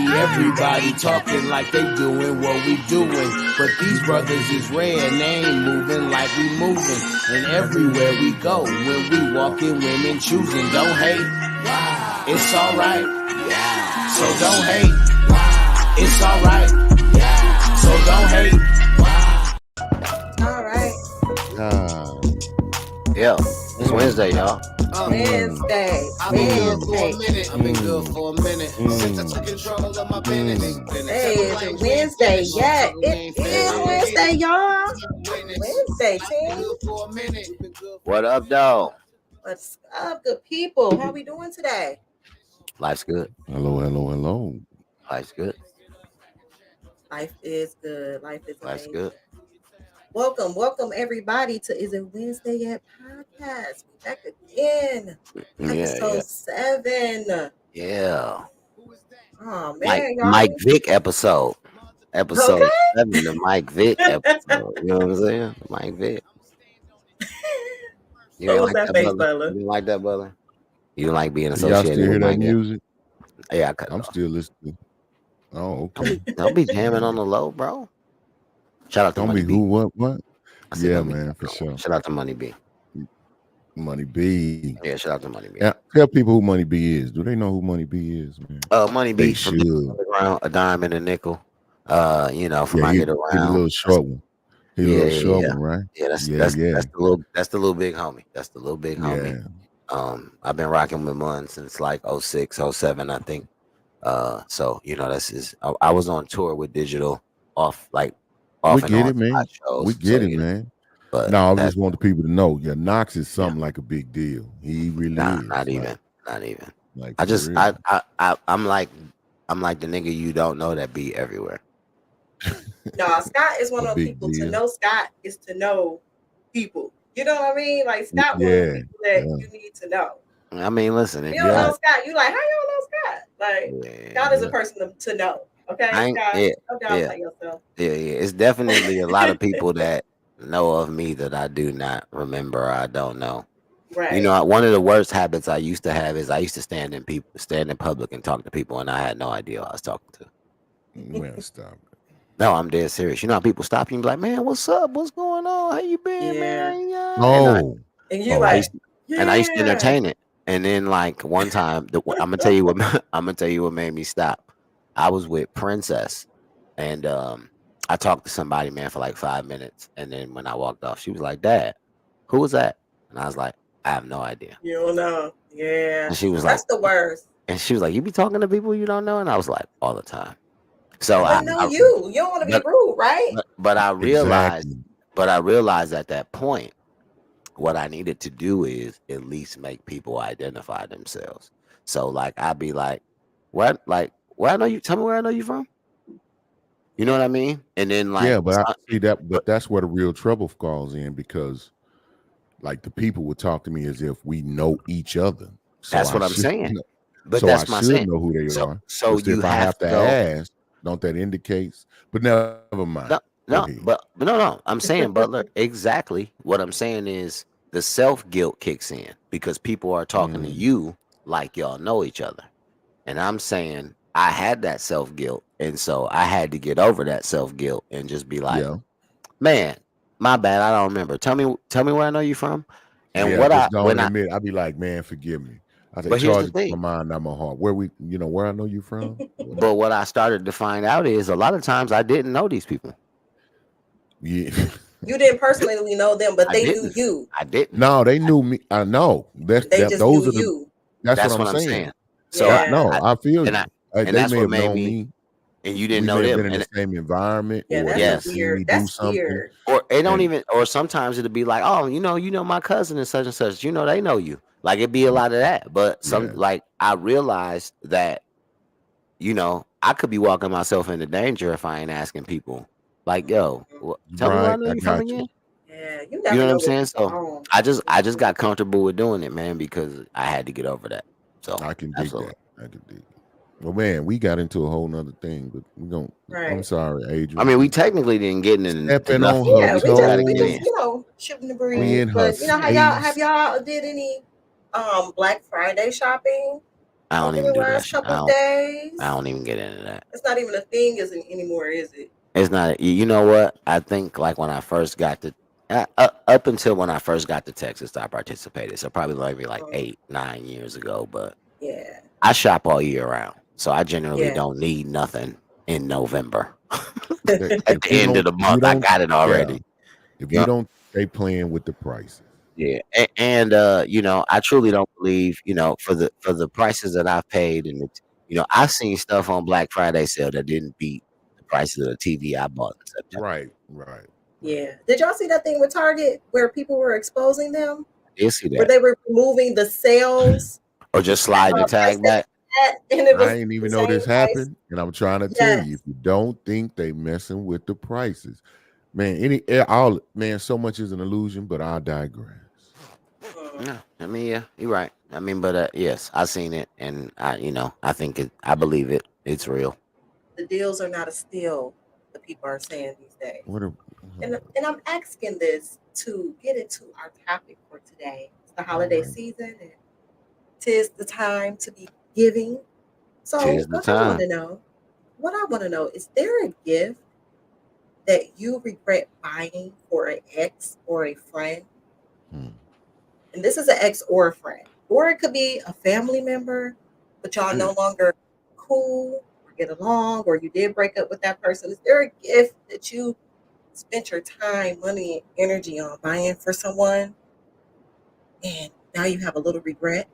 Everybody talking like they doing what we doing, but these brothers is rare and they ain't moving like we moving. And everywhere we go, when we walking, women choosing. Don't hate, it's alright. So don't hate, it's alright. So don't hate. Alright. Yeah, it's Wednesday, y'all. Wednesday. I've been good for a minute. Since I took control of my business. Hey, it's Wednesday. Yeah, it is Wednesday, y'all. Wednesday, team. What up, dog? What's up, good people? How we doing today? Life's good. Hello. Life's good. Life is good. Life is Life's amazing. good. Welcome everybody to Is It Wednesday Yet podcast. We back again. Episode 7. Yeah. Oh man, y'all. Mike Vick episode. Episode 7 of Mike Vick episode. You know what I'm saying? Mike Vick. You What ain't was like that face, Butla? Butla? You didn't like that, Butla? You don't like being Y'all associated still hear with that Mike Vick? music? Yeah, I cut it I'm off. still listening. Oh, okay. Don't be jamming on the low, bro. Shout out to Don't Money be B. who, what? I said Yeah, don't be man, jamming for on the sure. low. Shout out to Money B. Money B. Yeah, shout out to Money B. Yeah, tell people who Money B is. Do they know who Money B is, man? Money B They from should. Underground, a dime and a nickel. From Yeah, I he Get a Around. little short one. He a little short one, right? Yeah, that's Yeah. the little big homie. That's the little big homie. Yeah. I've been rocking with Mun since like 06, 07, I think. So that's his. I was on tour with Digital off We and get on it, man. shows. We get it, man. But No, I just want the people to know. Yeah, Knox is something like a big deal. He really is. not even. Like I just for real. I'm like the nigga you don't know that be everywhere. No, Scott is one A of those big people. To deal. know Scott is to know people. You know what I mean? Like Scott, one of the people that you need to know. I mean, listen, You don't know Scott. You like, how you don't know Scott? Like Scott is a person to know. Okay, Scott, don't downplay yourself. Yeah. It's definitely a lot of people that know of me that I do not remember or I don't know. Right. One of the worst habits I used to have is I used to stand in public and talk to people, and I had no idea who I was talking to. Well, stop. No, I'm dead serious. You know how people stop you and be like, "Man, what's up? What's going on? How you been, man?" Oh. And you I used to entertain it. And then like one time, I'm gonna tell you what made me stop. I was with Princess, and I talked to somebody, man, for like 5 minutes, and then when I walked off, she was like, "Dad, who was that?" And I was like, "I have no idea." You don't know. Yeah. And she was That's the worst. And she was like, "You be talking to people you don't know?" And I was like, "All the time." So I know you. You don't want to be rude, right? But I realized, at that point, what I needed to do is at least make people identify themselves. So like I'd be like, "What? Like where I know you? Tell me where I know you from." You know what I mean? And then like but that's where the real trouble falls in, because like the people would talk to me as if we know each other. So that's what I'm saying. But so that's I my should saying. know who they are. So you if I have to ask, don't that indicates? But never mind. No. I'm saying, Butler, exactly what I'm saying is the self-guilt kicks in because people are talking to you like y'all know each other. And I'm saying I had that self-guilt. And so I had to get over that self-guilt and just be like, man, my bad. I don't remember. Tell me where I know you from. And I'd be like, man, forgive me. I say, charge it to my mind, not my heart. Where I know you from. But what I started to find out is a lot of times I didn't know these people. Yeah. You didn't personally know them, but they knew you. I didn't. No, they knew me. I know. Those are you. That's what I'm saying. So I feel you. And that's what made me. And you didn't know them. Been in the same environment. Yeah, that's weird. That's weird. Or they don't even. Or sometimes it'd be like, oh, you know my cousin and such and such. They know you. Like it'd be a lot of that. But like I realized that, I could be walking myself into danger if I ain't asking people. Like, yo, tell me where I know you from again. Yeah, you know what I'm saying? So I just got comfortable with doing it, man, because I had to get over that. So I can dig that. Well, man, we got into a whole nother thing, but we don't. Right. I'm sorry, Adrian. I mean, we technically didn't get in. Stepping on her toes. We just shooting the breeze. But have y'all did any Black Friday shopping? I don't Within even the do that last shit. couple days. I don't even get into that. It's not even a thing anymore, is it? It's not. You know what? I think like when I first got to up until when I first got to Texas, I participated. So probably maybe like 8-9 years ago. But yeah, I shop all year round, so I generally yeah. don't need nothing in November. If At the you end of don't, the if you month, I don't, got it yeah, already. if Yeah, you don't, they playing with the prices. yeah. And you know, I truly don't believe, you know, for the prices that I've paid, and you know, I've seen stuff on Black Friday sale that didn't beat the prices of the TV I bought in September. Right. Yeah. Did y'all see that thing with Target where people were exposing them? You see Where that, they were removing the sales or just slide the price tag back? and it I was ain't the even know same this price. happened, and I'm trying to tell you, Yes. if you don't think they messing with the prices, man, so much is an illusion. But I digress. Yeah, I mean, yeah, you're right. I mean, but yes, I seen it, and you know, I think I believe it. It's real. The deals are not a steal, the people are saying these days. What a, And I'm asking this to get into our topic for today. It's the holiday season, and 'tis the time to be giving. So Tis the what I want time. to know, is there a gift that you regret buying for an ex or a friend? And this is an ex or a friend, or it could be a family member, but y'all no longer cool or get along, or you did break up with that person. Is there a gift that you spent your time, money, and energy on buying for someone, and now you have a little regret?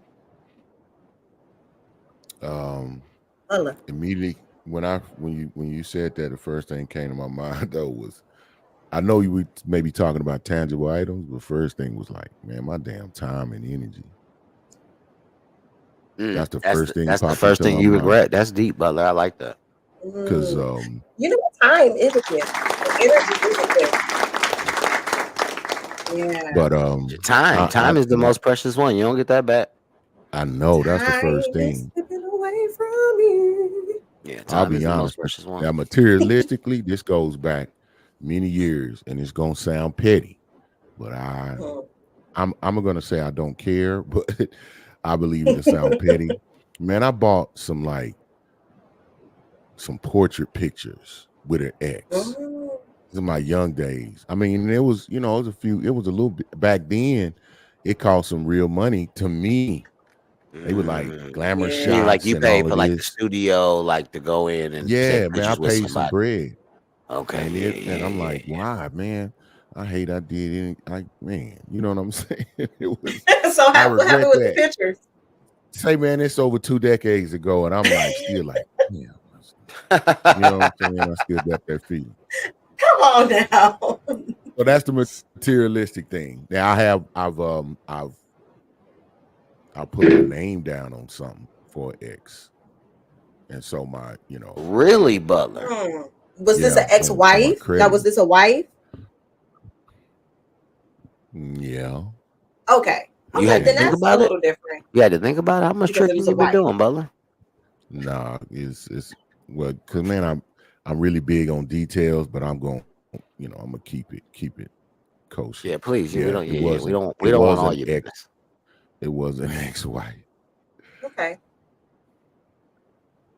Immediately when you said that, the first thing came to my mind though was, I know you were maybe talking about tangible items, but first thing was like, man, my damn time and energy. That's the first thing That's the popped first into thing my you mind. regret. That's deep, Butler. I like that. Because You know what? Time is a gift. The energy is a gift. Yeah. but Time is the most precious one. You don't get that back. I know that's the first Time is thing. slipping away from me. Yeah, I'll time is be the most honest. precious one. Now, materialistically, this goes back many years, and it's gonna sound petty, but I'm gonna say I don't care, but I believe it'll sound petty. Man, I bought some portrait pictures with an ex in my young days. I mean, it was it was a little bit back then. It cost some real money to me. They were like glamour You mean like shots you and all paid of for like the this. studio, like to go in and Yeah, take man, I pictures with paid some somebody? bread. Okay, And I'm like, why, man? I hate I did it. Like, man, you know what I'm saying? It was. So I what regret happened with the that. pictures? Say, man, it's over 2 decades ago, and I'm like, still like, yeah, you know what I'm saying? I still got that feeling. Come on now. So that's the materialistic thing. Now I'll put my name down on something for an ex, and so my really, Butler. Was this an on my ex-wife? Now, credit. was this a wife? Yeah. Okay. You had to Then think that's a about it. little different. You had to think about how much Because it tricking was a you been wife. doing, Butler. Nah, it's well, cause man, I'm really big on details, but I'm gonna keep it kosher. Yeah, please. Yeah, We don't it want was all an your ex. business. It was an ex-wife. Okay.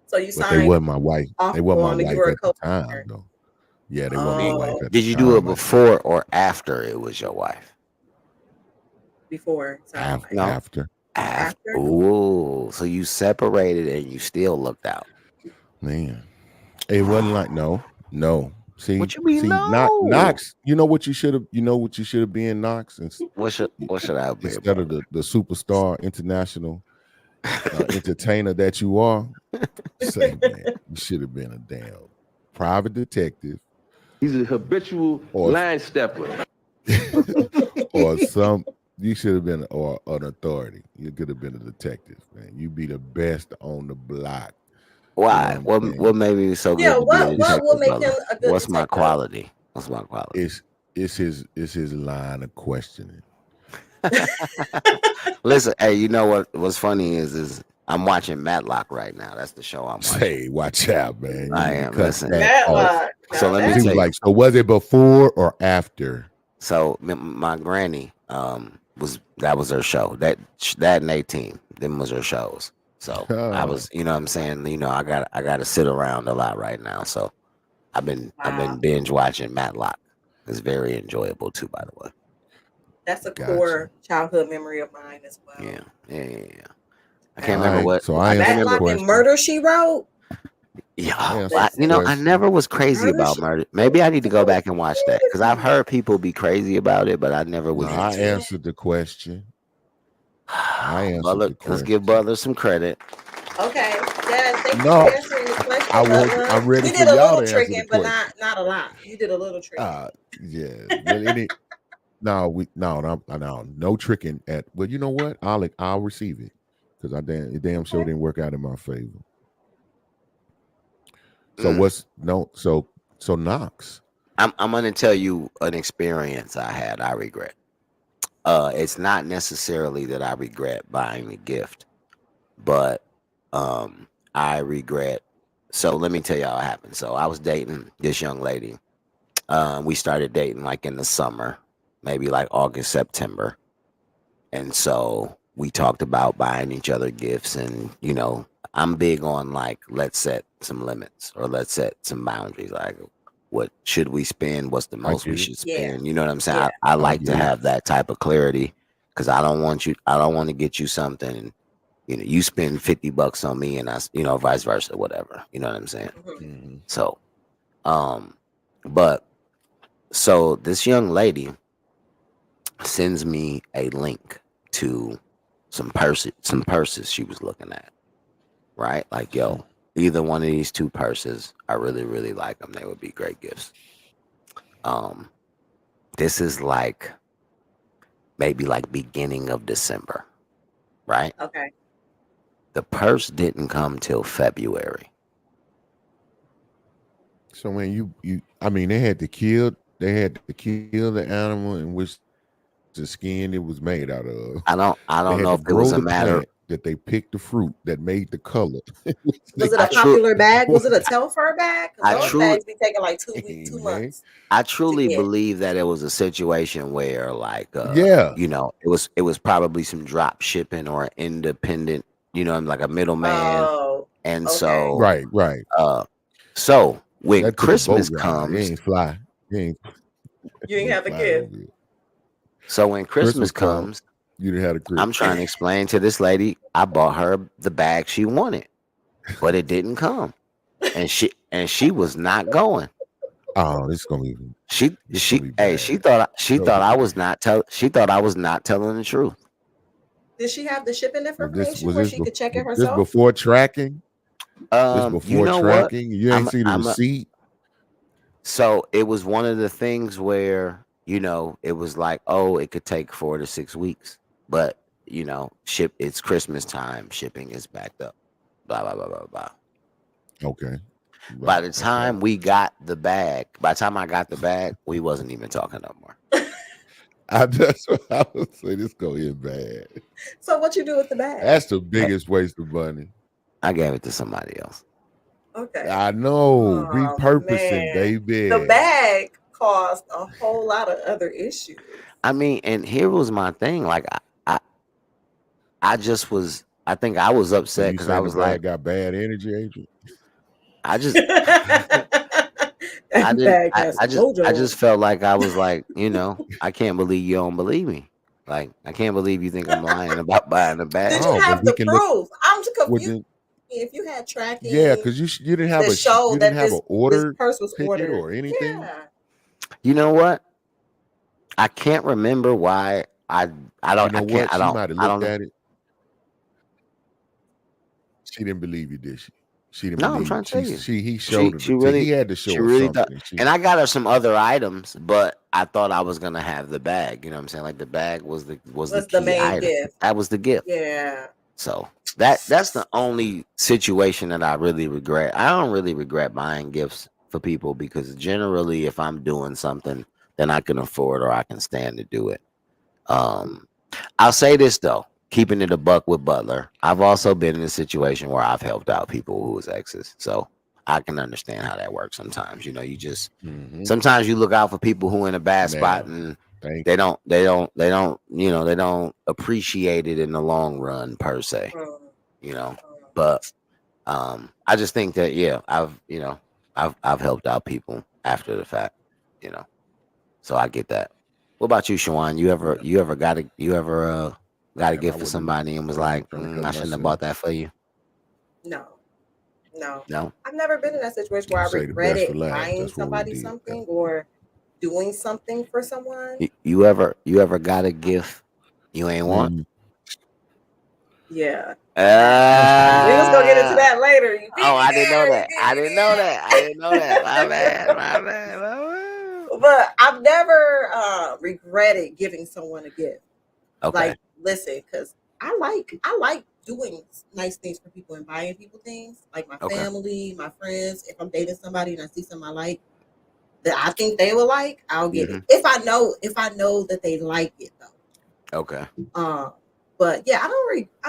So you But they signed wasn't my wife. off They wasn't my on, you wife were a at the co-signer. time, though. Yeah, they wasn't my wife at the Did you do it time. before or after it was your wife? Before. Sound like. No. After. Ooh, so you separated and you still looked out. Man, it wasn't like no. What you mean no? Knox. You know what you should have. You know what you should have been, Knox. What should I have been? Instead of the superstar international entertainer that you are, say, man, you should have been a damn private detective. He's a habitual line stepper. Or some. You should have been or an authority. You could have been a detective, man. You be the best on the block. Why? You know what made me so good to be a detective? What will make him a good What's my detective? quality? What's my quality? It's his line of questioning. Listen, hey, you know what's funny is I'm watching Matlock right now. That's the show I'm watching. Hey, watch out, man. I am. Listen, Matlock. So let me tell you. Like, so was it before or after? So my granny that was her show. That and 18, them was her shows. So I was, you know what I'm saying, I got to sit around a lot right now. So I've been binge watching Matlock. It's very enjoyable too, by the way. That's a core childhood memory of mine as well. Yeah. I can't remember what. So I answered the Matlock question. and Murder, She Wrote. Yeah, I never was crazy about Murder. Maybe I need to go back and watch that because I've heard people be crazy about it, but I never was. I answered the question. Let's give Butler some credit. Okay, Dad, thank you for answering the question. I'm ready you for did a y'all little to answer tricking, the but question. not a lot. You did a little tricking. Yeah. Well, no tricking at. Well, you know what? I'll receive it because I damn sure didn't work out in my favor. So so Knox. I'm gonna tell you an experience I had. I regret. It's not necessarily that I regret buying the gift, but I regret. So let me tell y'all what happened. So I was dating this young lady. We started dating like in the summer, maybe like August, September. And so we talked about buying each other gifts. And, I'm big on like, let's set some limits or let's set some boundaries. Like, what should we spend? What's the most we should spend? You know what I'm saying? I like to have that type of clarity because I don't want to get you something and, you spend $50 on me and I, vice versa, whatever. You know what I'm saying? Mm-hmm. So, so this young lady sends me a link to some purses she was looking at, right? Like, yo, either one of these two purses, I really, really like them. They would be great gifts. This is like maybe like beginning of December, right? Okay. The purse didn't come till February. So when they had to kill the animal in which the skin it was made out of. I don't know if it was a matter that they picked the fruit that made the color. Was it a popular bag? Was it a Telfar bag? Those bags be taking like 2 months. I truly believe that it was a situation where, like, it was probably some drop shipping or independent, like a middleman. And so, right. So when Christmas comes, you ain't fly. You ain't have a gift. So when Christmas comes, you didn't have a gift. I'm trying to explain to this lady, I bought her the bag she wanted, but it didn't come, and she was not going. Oh, it's gonna be. She thought I was not telling the truth. Did she have the shipping information where she could check it herself? This before tracking. You know tracking. What? You ain't see the receipt. So it was one of the things where it was like, oh, it could take 4 to 6 weeks, but it's Christmas time, shipping is backed up. Blah blah blah blah blah. Okay. By the time I got the bag, we wasn't even talking no more. That's what I would say. This go in bad. So what you do with the bag? That's the biggest waste of money. I gave it to somebody else. Okay. I know. Repurposing, baby. The bag caused a whole lot of other issues. I mean, and here was my thing. Like, I think I was upset because I was like, got bad energy, Adrian. I just felt like I was like, I can't believe you don't believe me. Like, I can't believe you think I'm lying about buying a bag. Did you have the proof? I'm confused. If you had tracking, because you didn't have an order, this purse was ordered or anything. Yeah. You know what? I can't remember why I don't. You know what? She might have looked at it. She didn't believe you, did she? She didn't believe I'm trying to tell you. He showed her. He had to show her something. And I got her some other items, but I thought I was gonna have the bag. You know what I'm saying? Like, the bag was the main item. Gift. That was the gift. Yeah. So that's the only situation that I really regret. I don't really regret buying gifts for people because generally, if I'm doing something, then I can afford or I can stand to do it. I'll say this though, keeping it a buck with Butler, I've also been in a situation where I've helped out people who was exes, so I can understand how that works. Sometimes, you just sometimes you look out for people who are in a bad spot and they don't appreciate it in the long run per se. But I just think that I've helped out people after the fact, you know. So I get that. What about you, Shawan? You ever got a Man, I gift for wouldn't somebody and was trying like, to help I shouldn't have bought myself. that for you? No, no. No. I've never been in that situation where I I say the best for regretted last. buying That's what we somebody did. Yeah. something or doing something for someone. You ever got a gift you ain't want? Mhm. Yeah, I have. That's We was cool. gonna get into Uh, that later. You oh, beat me I didn't know there. You that. beat I me didn't know that. I didn't know that. My bad. My bad. My bad. there. But I've never regretted giving someone a gift. Okay. Like, listen, because I like doing nice things for people and buying people things, like my Okay. family, my friends. If I'm dating somebody and I see something I like that I think they will like, I'll get it. Hmm. If I know that they like it though. Okay. But yeah,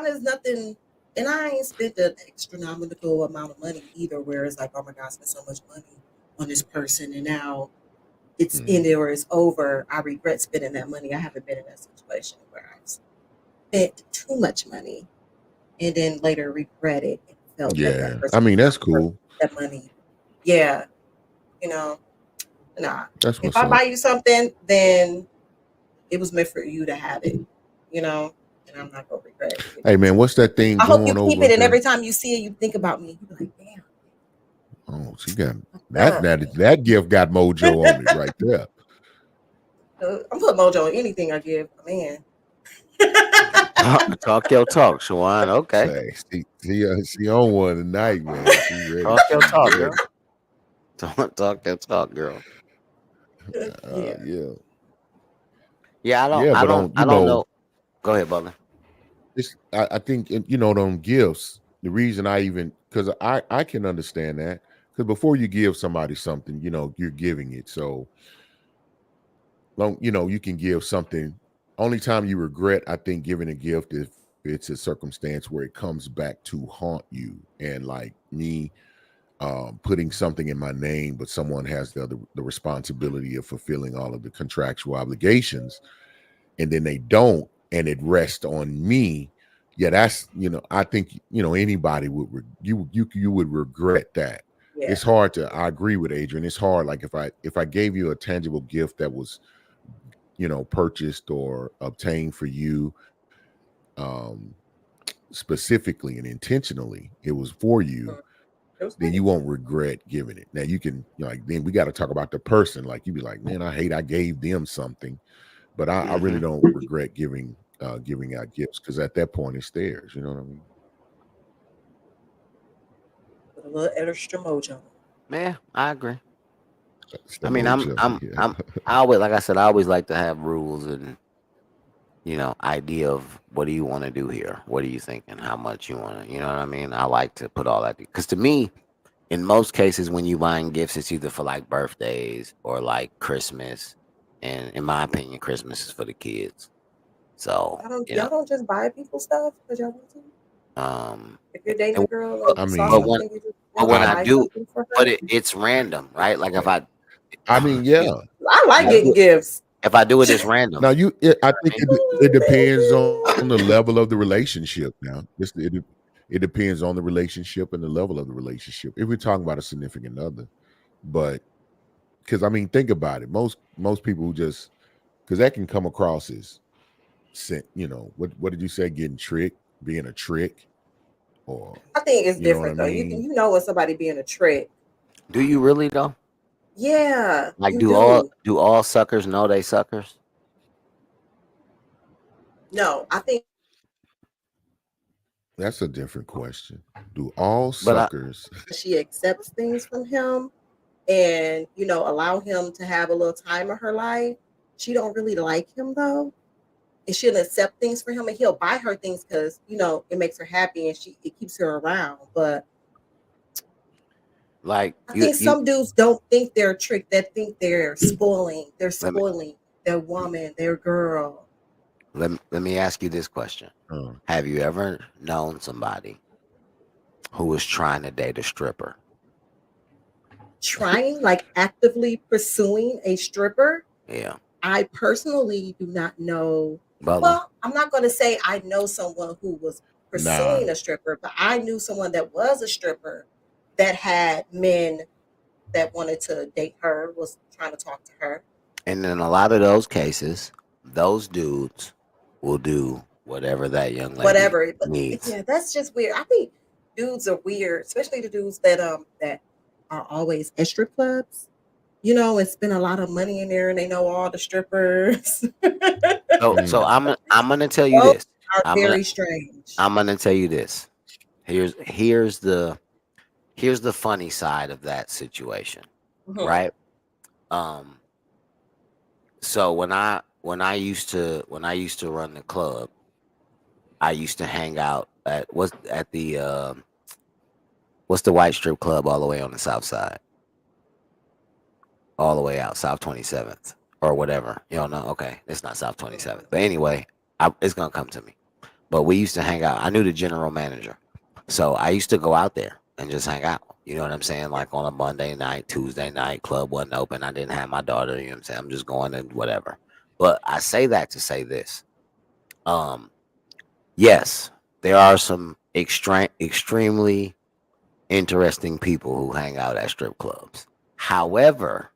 there's nothing, and I ain't spent an astronomical amount of money either. Where it's like, oh my god, I spent so much money on this person, and now it's in Mhm. there or it's over. I regret spending that money. I haven't been in that situation where I spent too much money and then later regret it and felt that that Yeah. I person mean, was that's not worth cool. that money. Yeah, you know, nah. That's If what's I up. buy you something, then it was meant for you to have it, you know, and I'm not gonna regret giving Hey it to man, you. what's that thing I hope you going keep over it, up and there? every time you see it, you think about me. You be like, damn, Oh, she got fucked that up. that gift got mojo on it right there. I'm putting mojo on anything I give a man. Talk your talk, Shawan. Okay. Say, she on one tonight, man. She ready. Talk your She talk, ready. girl. Talk your talk, girl. Yeah. Yeah. Yeah, Yeah, but I don't know. Go ahead, Butler. I think them gifts. The reason I even because I can understand that because before you give somebody something, you're giving it. So long, you can give something. Only time you regret, I think, giving a gift if it's a circumstance where it comes back to haunt you. And like me, putting something in my name, but someone has the responsibility of fulfilling all of the contractual obligations, and then they don't, and it rests on me. Yeah, that's I think anybody would you would regret that. Yeah. It's hard to. I agree with Adrian. It's hard. Like if I gave you a tangible gift that was purchased or obtained for you, um, specifically and intentionally, it was for you, It was then me. you won't regret giving it. Now you can, like, then we got to talk about the person. Like you be like, man, I hate I gave them something, but I really Hmm. don't regret giving out gifts because at that point it's theirs. You know what I mean? With a little extra mojo. Yeah, I agree. It's I the mean, mojo. Yeah. I always, like I said, I always like to have rules and idea of what do you want to do here? What are you thinking? How much you want to, you know what I mean? I like to put all that because to me, in most cases, when you buying gifts, it's either for like birthdays or like Christmas, and in my opinion, Christmas is for the kids. So Y'all don't just buy people stuff because y'all want to. um, If you're dating and, a girl but, and I you saw but mean, when something, you just but want to when I I buy do, something for but her. it's random, right? Like if I, I mean, yeah. I like if, getting gifts. if I do it, it's random. Now I You know think what I mean? it depends on Ooh, the level of the relationship. Now, it depends on the relationship and the level of the relationship. If we're talking about a significant other, but because I mean, think about it. Most people who just because that can come across as, what did you say? Getting tricked, being a trick, or I think it's you know what I different though. mean? You know when somebody being a trick. Do you really though? Yeah, Like, you do. do all suckers know they suckers? No, I think That's a different question. Do all But I, suckers? she accepts things from him and allow him to have a little time of her life. She don't really like him though, and she'll accept things for him, and he'll buy her things because it makes her happy and it keeps her around. But like I think you some dudes don't think they're a trick. They think they're spoiling. They're let me spoiling their woman, their girl. let me ask you this question: Uh, have you ever known somebody who was trying to date a stripper? Trying, like actively pursuing a stripper. Yeah, I personally do not know. Butler. Well, I'm not going to say I know someone who was pursuing a stripper, but I knew someone that was a stripper that had men that wanted to date her, was trying to talk to her. And in a lot of those cases, those dudes will do whatever that young lady Whatever. But needs. yeah, that's just weird. I think dudes are weird, especially the dudes that are always at strip clubs, and spend a lot of money in there and they know all the strippers. So I'm gonna tell you Those this. are I'm gonna very strange. I'm gonna tell you this. Here's the funny side of that situation, Mhm. right? Um, so when I used to run the club, I used to hang out at the what's the white strip club all the way on the south side, all the way out South 27th or whatever. You don't know? Okay, it's not South 27th, but anyway, it's gonna come to me. But we used to hang out. I knew the general manager, so I used to go out there and just hang out. You know what I'm saying? Like on a Monday night, Tuesday night, club wasn't open. I didn't have my daughter. You know what I'm saying? I'm just going and whatever. But I say that to say this. Um, yes, there are some extremely interesting people who hang out at strip clubs. However,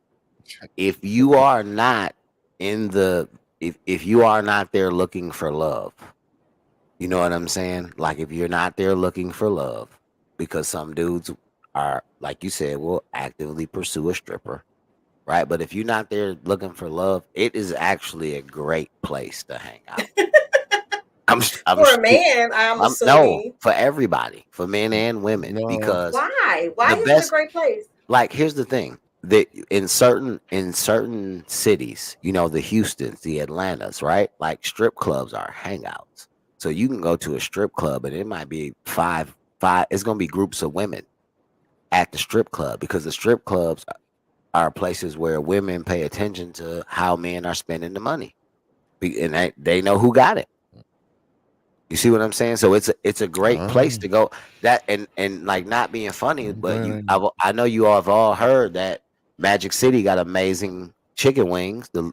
if you are not in the if you are not there looking for love, you know what I'm saying? Like if you're not there looking for love, because some dudes are, like you said, will actively pursue a stripper, right? But if you're not there looking for love, it is actually a great place to hang out. I'm For a man, I'm no, assuming. for everybody, for men and women, No. because Why? Why the is it a best, great place? like here's the thing, that in certain cities, the Houstons, the Atlantas, right? Like strip clubs are hangouts. So you can go to a strip club and it might be five, it's gonna be groups of women at the strip club, because the strip clubs are places where women pay attention to how men are spending the money. And they know who got it. You see what I'm saying? So it's a great place to go. That and like, not being funny, I'm but glad I I know you all have all heard that Magic City got amazing chicken wings. The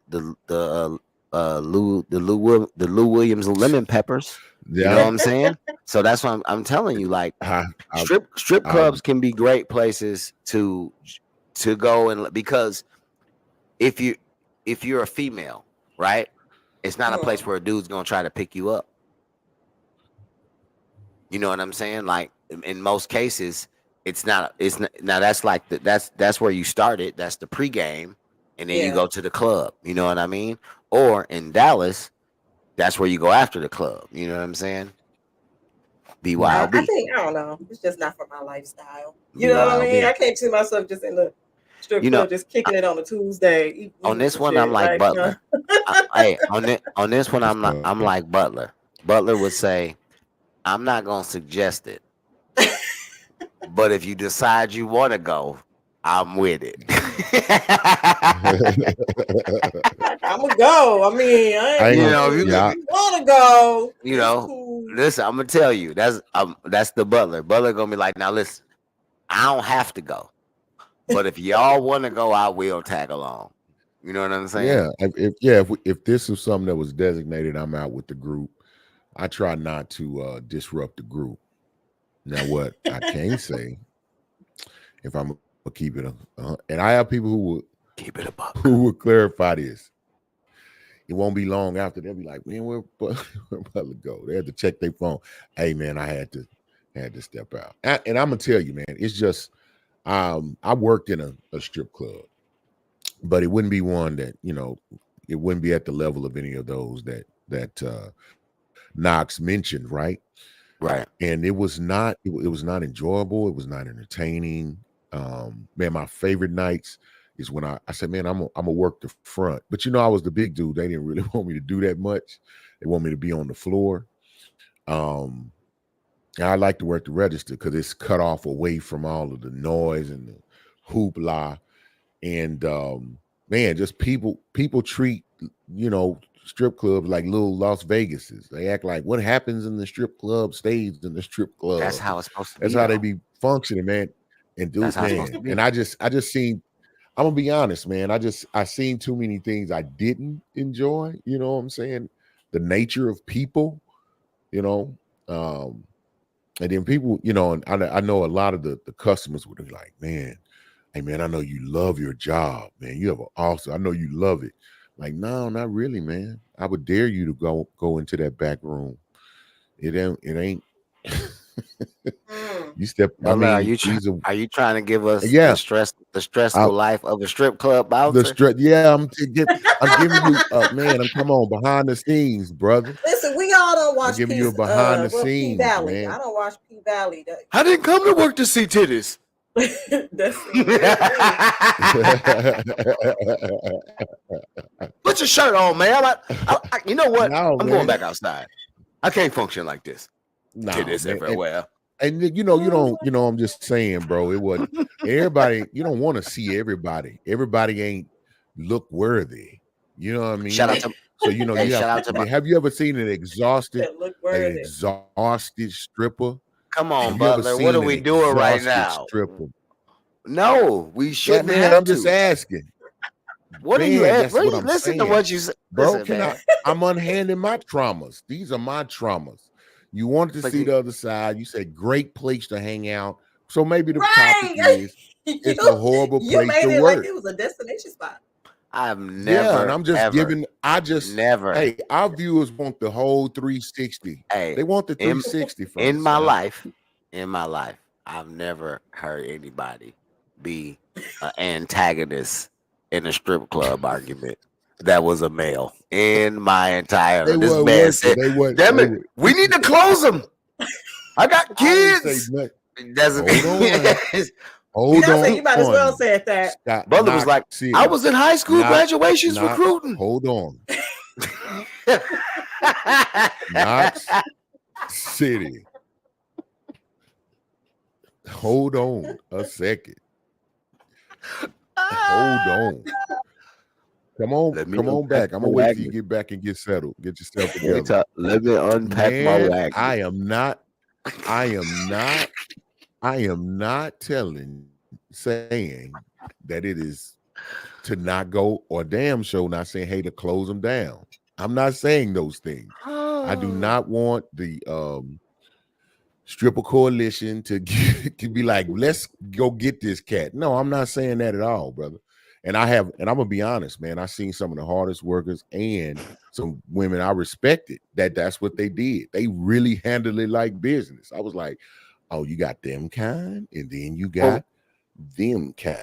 Lou Williams lemon peppers. You know yeah. what I'm saying? So that's why I'm telling you, like, I, I, strip I, clubs can be great places to go, and because if you if you're a female, right, it's not a place Mhm. where a dude's gonna try to pick you up. You know what I'm saying? Like in most cases, it's not. It's not, now that's like that's where you started. That's the pregame, and then you Yeah. go to the club. You know what I mean? Or in Dallas, that's where you go after the club. You know what I'm saying? I BYOB, think, I don't know. It's just not for my lifestyle. You know what I mean? BYOB. I can't see myself just in the strip You know, club, just kicking it on a Tuesday, eating on wings this and one, I'm shit. like Like, no. Butler. Hey, on this one, I'm like Butler. Butler would say, "I'm not gonna suggest it, but if you decide you want to go, I'm with it." Like, I'm gonna go. I mean, I I ain't, ain't You gonna. know, if Yeah, you want to go, you it's know, cool. listen, I'm gonna tell you, that's the Butler. Butler gonna be like, now listen, I don't have to go, but if y'all want to go, I will tag along. You know what I'm saying? yeah. If this was something that was designated, I'm out with the group. I try not to disrupt the group. Now, what I can say, if I'm gonna keep it, and I have people Keep it a buck. who would clarify this. It won't be long after they'll be like, man, where Butler go? They had to check their phone. Hey, man, I had to step out. And I'm gonna tell you, man, it's just I worked in a strip club, but it wouldn't be one that, it wouldn't be at the level of any of those that Knox mentioned, right? Right. And it was not enjoyable, it was not entertaining. Man, my favorite nights is when I said, man, I'm gonna work the front. But I was the big dude. They didn't really want me to do that much. They want me to be on the floor. Um, and I like to work the register because it's cut off away from all of the noise and the hoopla. And man, just people treat strip clubs like little Las Vegases. They act like what happens in the strip club stays in the strip That's club. how it's supposed to That's be, how they though. be functioning, man. And That's dude, how it's supposed to man, and be. I just seen. I'm gonna be honest, man. I seen too many things I didn't enjoy. You know what I'm saying? The nature of people, you know. And then people, you know, and I know a lot of the customers would be like, man, hey man, I know you love your job, man. You have an awesome, I know you love it. Like, no, not really, man. I would dare you to go into that back room. It ain't you step. I Butler, mean, are you trying to give us yeah. the stressful life of a strip club bouncer? Yeah, I'm giving you, man. Come on, behind the scenes, brother. Listen, we all don't watch I'm giving you a behind the P scenes, Valley. man. I don't watch P Valley. I didn't come to work to see titties. Put your shirt on, man. You know what? No, I'm going back outside. I can't function like this. No, titties everywhere. And you know, I'm just saying, bro, it wasn't everybody, you don't want to see everybody. Everybody ain't look worthy. You know what I mean? Shout out to so you know, have you ever seen an exhausted stripper? Come on, Butler. What are we doing right now? Stripper? No, we shouldn't have I'm just asking. What are you asking? Listen saying. to what you said. Bro, I'm unhanding my traumas. These are my traumas. You wanted to see the other side. You said great place to hang out. So maybe the topic is it's a horrible place to work. You made it like it was a destination spot. I've never. And I'm just never. Hey, our viewers want the whole 360. Hey, they want the 360 from in my life. In my life, I've never heard anybody be an antagonist in a strip club argument that was a male in my entire life. This man said, damn it, we need to close them. I got kids. Hold on. You might as well say that. Scott, Brother was like, I was in high school graduations recruiting. Hold on. Knox City. Hold on a second. Hold on. Come on back. I'm gonna wait till you get back and get settled. Get yourself together. Let me unpack my wagon. I am not saying that it is to not go, or damn show not saying, hey, to close them down. I'm not saying those things. I do not want the stripper coalition to be like, let's go get this cat. No, I'm not saying that at all, brother. And I'm gonna be honest, man. I seen some of the hardest workers and some women I respected that's what they did. They really handled it like business. I was like, oh, you got them kind, and then you got them kind.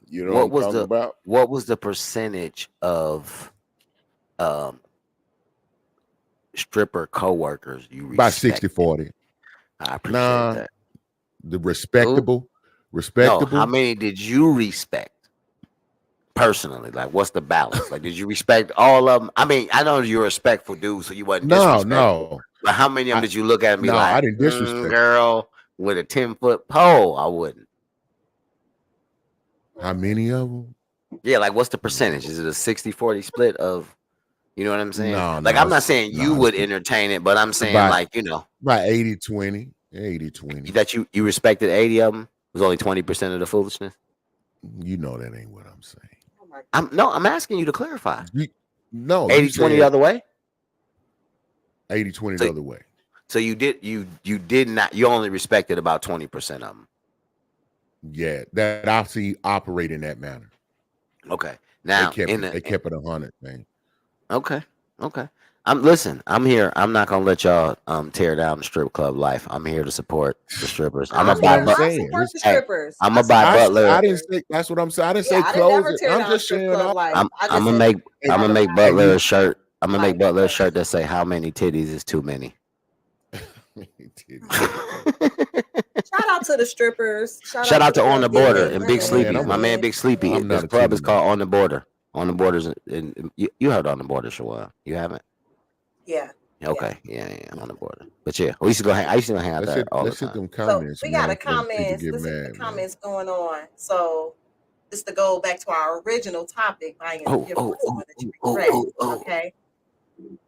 You know what I'm talking about? What was the percentage of stripper co-workers you respected? About 60-40. I appreciate that. The respectable. No, how many did you respect? Personally, like, what's the balance? Like, did you respect all of them? I mean, I know you're a respectful dude, so you wasn't disrespectful. No. But how many of them did you look at me like, I didn't disrespect girl with a 10-foot pole? I wouldn't. How many of them? Yeah, like, what's the percentage? Is it a 60-40 split of, you know what I'm saying? No, like, I'm not saying you would entertain it, but I'm saying, like, you know. About 80-20. 80-20. That you respected 80 of them? It was only 20% of the foolishness? You know that ain't what I'm saying. I'm asking you to clarify. 80-20 the other way? 80-20 the other way. So you did not, you only respected about 20% of them. Yeah, that I see operate in that manner. Okay. Now they kept it 100, man. Okay. I'm here. I'm not gonna let y'all tear down the strip club life. I'm here to support the strippers. I'm gonna buy Butler. I didn't say that's what I'm saying. I didn't say close it. I'm just sharing. I'm gonna make Butler a shirt. I'm gonna make Butler a shirt that say how many titties is too many. Shout out to the strippers. Shout out to On the Border and Big Sleepy. My man Big Sleepy. This club is called On the Border. On the Borders, and you heard On the Border, Shawal. You haven't? Yeah. Okay. Yeah, On the Border. But yeah, I used to go hang out there all the time. Them comments, so we got a comments. This is the comments going on. So this to go back to our original topic, buying a gift for someone that you regret. Okay.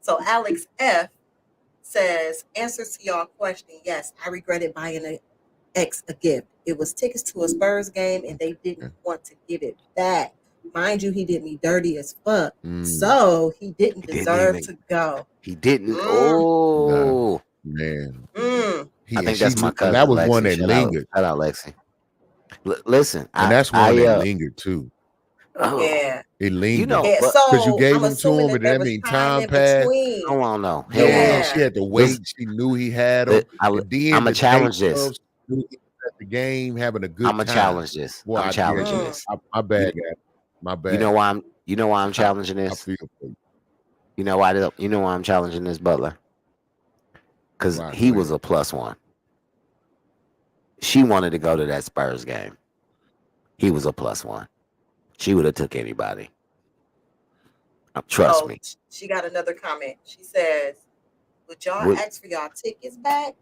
So Alex F says, answers to y'all question, yes, I regretted buying an ex a gift. It was tickets to a Spurs game and they didn't want to give it back. Mind you, he did me dirty as fuck. So he didn't deserve to go. He didn't. Oh, man. I think she that's my and that cousin was one Lexi. that lingered, Shout out Lexi. Listen, and that's one that lingered too. oh, Yeah. It you lingered know, Yeah. but because you So gave I'm him to assuming him, that and there that was mean time time in passed. between. hell on no, hell on no. Yeah, she Yeah. had to wait. She knew he had him, I'm and then gonna the day challenge this. of, she knew he was at the game having a I'm good gonna time. challenge this. Boy, I'm I challenging Mm. this. my bad, guy. My bad. You know why I'm challenging I this? feel for you. You know why I'm challenging this, Butler? Because Why? he Go was ahead. a +1. She wanted to go to that Spurs game. He was a +1. She would have took anybody. Trust Oh, me. she got another comment. She says, "Would y'all Would ask for y'all tickets back?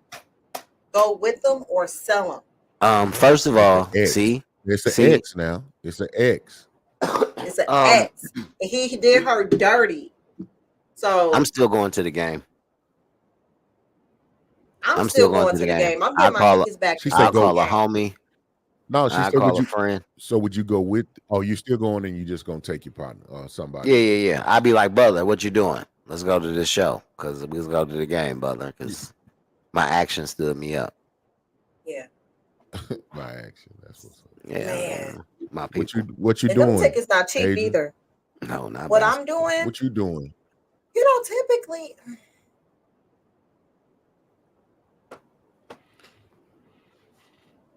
Go with them or sell first of It's an all, X. see, It's an X now. It's an X. them?" It's an um, X, and he did her dirty. So I'm still going to the game. I'm I'm still still going going to to the the game. game. I'm getting my tickets back She to said I'll go to go. the call a game. homie. No, she I'll said, would call a you? friend. So would you go with? Oh, you still going, and you just gonna take your partner or somebody? Yeah. I'll be like, Butler, what you doing? Let's go to this show because let's go to the game, Butler. Because my action stood me up. Yeah, My action. That's what's up. man. My What people. you And them doing, tickets not cheap Adrian? either. No, not What best. I'm doing, What you doing? typically,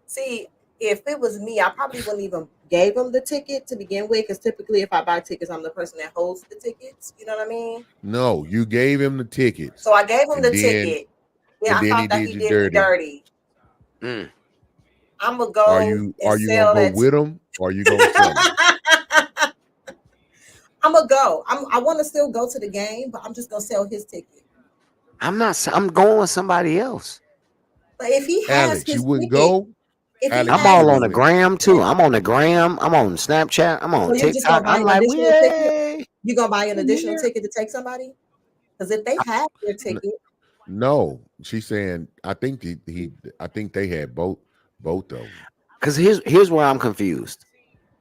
see, if it was me, I probably wouldn't even gave him the ticket to begin with. Because typically, if I buy tickets, I'm the person that holds the tickets. You know what I mean? No, you gave him the tickets, So I gave him and the then ticket. Yeah, I he found out did he you did me dirty. dirty. Mm. I'm gonna Are go you and gonna sell go that. with him, or are you gonna sell him? I'm gonna go. I want to still go to the game, but I'm just gonna sell his ticket. I'm not. I'm going with somebody else. But if he has Alex, you his wouldn't ticket, go. if he Alex, I'm you has all wouldn't on his the win. gram too. ticket, I'm on the gram. I'm on Snapchat. I'm on so you're just gonna TikTok. buy I'm an like, additional ticket. yay! You're gonna buy an additional Yeah. ticket to take somebody? Because if they have their N- ticket, No, she's saying. I think I think they had both of them. Because here's where I'm confused.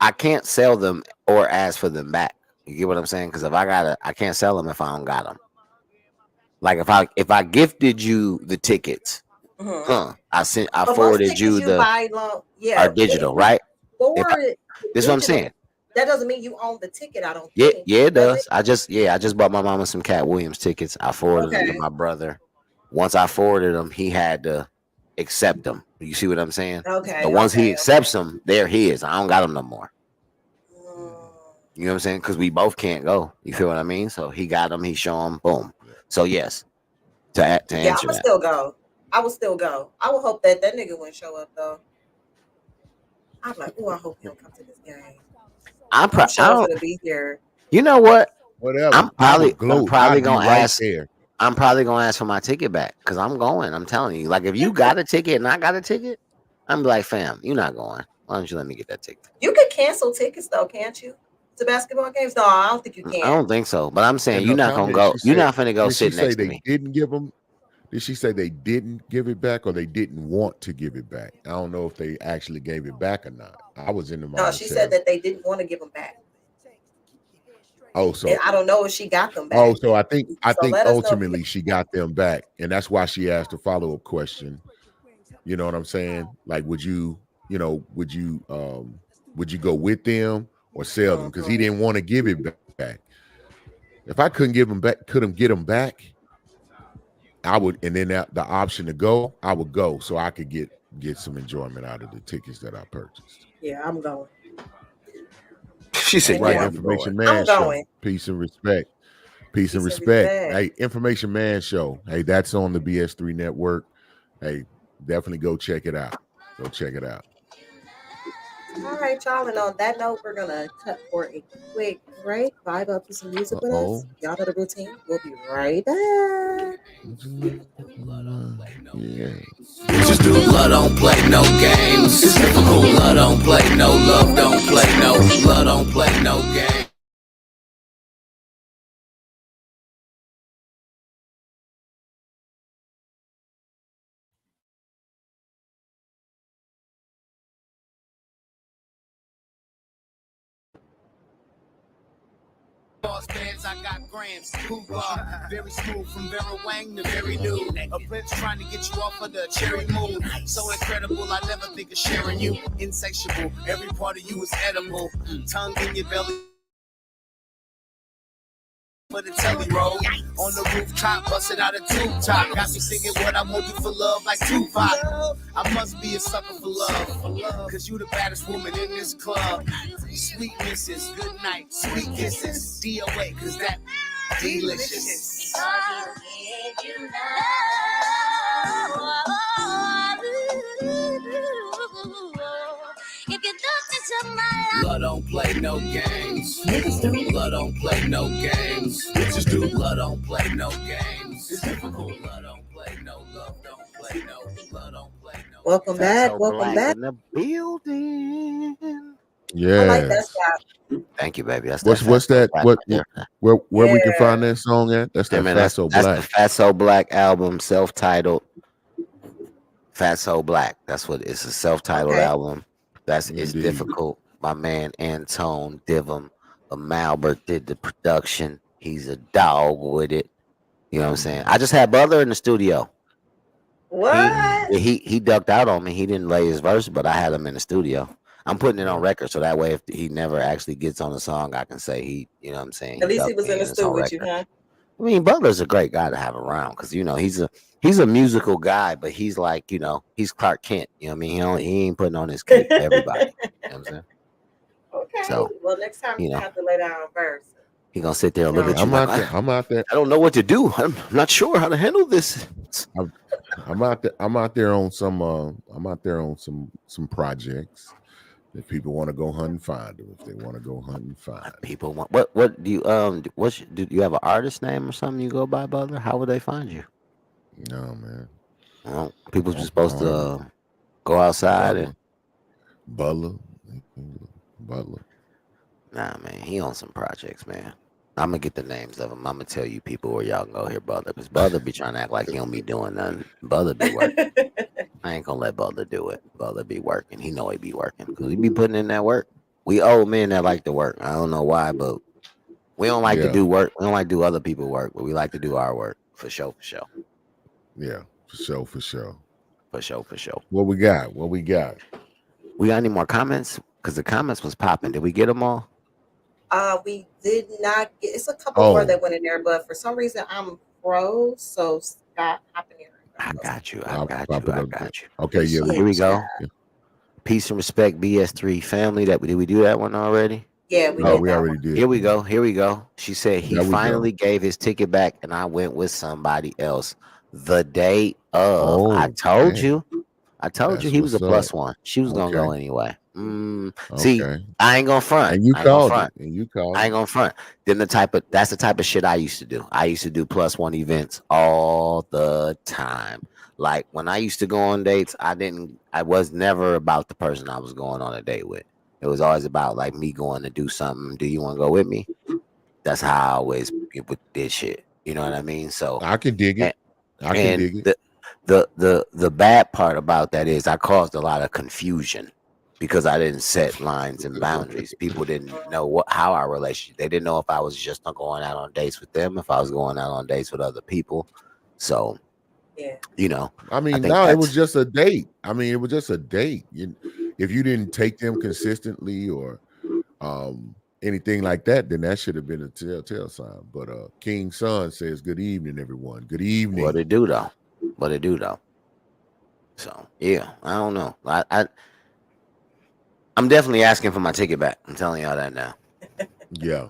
I can't sell them or ask for them back. You get what I'm saying? Because I can't sell them if I don't got them. Like if I gifted you the tickets, mhm. I But most forwarded tickets you you buy long, our yeah, digital, right? If I, for this is what I'm saying. digital, that doesn't mean you own the ticket. I don't Yeah, think. it Does it? does. I just bought my mama some Cat Williams tickets. I forwarded them to Okay. my brother. Once I forwarded them, he had to accept them. You see what I'm saying? So Okay. once he Okay. accepts Okay. them, they're his. I don't got them no more. Mm, You know what I'm saying? Because we both can't go. You feel what I mean? So he got them. He show them. Boom. So yes, to yeah, I'm answer gonna that, still go. I will still go. I will hope that that nigga wouldn't show up though. I'm like, oh, I hope he don't come to this game. I'm I sure don't. gonna be here. You know what? Whatever. I would I'm gloat. probably I'd be gonna right ask. there. I'm probably gonna ask for my ticket back because I'm going. I'm telling you. Like if you got a ticket and I got a ticket, I'm be like, fam, you're not going. Why don't you let me get that ticket? You could cancel tickets though, can't you? To basketball games? No, I don't think you I can. don't think so. But I'm saying And you're no not gonna comment. go. She You're said, not finna go did she sit say next to they me. didn't give them? Did she say they didn't give it back, or they didn't want to give it back? I don't know if they actually gave it back or not. I was in the No, she said mindset. that they didn't want to give them back. Oh, And so I don't know if she got them back. I So think let us know if you ultimately she got them back, and that's why she asked a follow up question. You know what I'm saying? Like, would you go with them or sell them? Because he didn't want to give it back. If I couldn't get them back, I would, and then the option to go, I would go so I could get some enjoyment out of the tickets that I purchased. Yeah, I'm going. She said, Right, "Yeah, Amen. I'm going." Information Man I'm Show. going. Peace and respect. Peace and Peace and respect. respect. Hey, Information Man Show. Hey, that's on the BS3 network. Hey, definitely go check it out. Go check it out. All right, y'all. And on that note, we're gonna cut for a quick break. Vibe up to some music with us. Uh-oh. Y'all know the routine. We'll be right back. Yeah. Just do blood, don't play no games. It's typical blood, don't play no love, don't play no blood, don't play no game. Bands, I got grams, hoopah, very smooth from Vera Wang to very new. A prince trying to get you off of the cherry moon. So incredible, I never think of sharing you. Insatiable, every part of you is edible. Tongue in your belly. For the telly roll on the rooftop, busted out a tube top. Got me singing what I won't do for love like Tupac. I must be a sucker for love, cause you the baddest woman in this club. Sweet misses, good night, sweet kisses. DOA, cause that delicious. If you look into my life, blood don't play no games. Blood don't play no games. Bitches do. Blood don't play no games. It's difficult. Blood don't play no love. Don't play no. Blood don't play no. Welcome back. Welcome back in the building. Yeah. I like that style. Thank you, baby. That's what's that? Where we can find that song at? That's that Fatso Black. That's the Fatso Black album, self-titled. Fatso Black. That's what it's a self-titled album. It's difficult. My man Antone Divum of Malbert did the production. He's a dog with it. You know what I'm saying? I just had Butler in the studio. What? He ducked out on me. He didn't lay his verse, but I had him in the studio. I'm putting it on record so that way if he never actually gets on the song, I can say he, you know what I'm saying? At least he was in the studio with you, huh? I mean, Butler's a great guy to have around because, you know, he's a musical guy, but he's like, you know, he's Clark Kent. You know what I mean? He ain't putting on his cape for everybody. You know what I'm saying? Okay. So, well, next time you have to lay down first. He gonna sit there and look at you. I'm out there. I don't know what to do. I'm not sure how to handle this. I'm out there on some projects. If people want to go hunt and find them, if they want to go hunt and find people want what do you do you have an artist name or something you go by, Butler? How would they find you? No, man. Well, people just supposed to go outside and Butla. Nah, man, he on some projects, man. I'm gonna get the names of them. I'm gonna tell you people where y'all can go hear Butler, because Butler be trying to act like he don't be doing nothing. Butler be working. I ain't gonna let Butler do it. Butler be working. He know he be working because he be putting in that work. We old men that like to work. I don't know why, but we don't like to do work. We don't like to do other people's work, but we like to do our work for sure. Yeah, for sure. What we got? We got any more comments? Because the comments was popping. Did we get them all? We did not get. It's a couple more that went in there, but for some reason I'm froze. So Scott, hop in here. I got you. Okay, yeah. Here we go. Yeah. Peace and respect, BS3 family. Did we do that one already? Yeah, we already did. Here we go. She said he finally gave his ticket back, and I went with somebody else the day of. I told you he was a plus one. She was gonna go anyway. See, I ain't gonna front. And you called it. I ain't gonna front. Then that's the type of shit I used to do. I used to do plus one events all the time. Like when I used to go on dates, I was never about the person I was going on a date with. It was always about like me going to do something. Do you want to go with me? That's how I always with this shit. You know what I mean? So I can dig it. The bad part about that is I caused a lot of confusion because I didn't set lines and boundaries. People didn't know how our relationship. They didn't know if I was just going out on dates with them, if I was going out on dates with other people. So, you know, I mean, it was just a date. It was just a date. If you didn't take them consistently or anything like that, then that should have been a telltale sign. But King Son says, "Good evening, everyone. Good evening." What it do though? So yeah, I don't know. I'm definitely asking for my ticket back. I'm telling y'all that now. Yeah.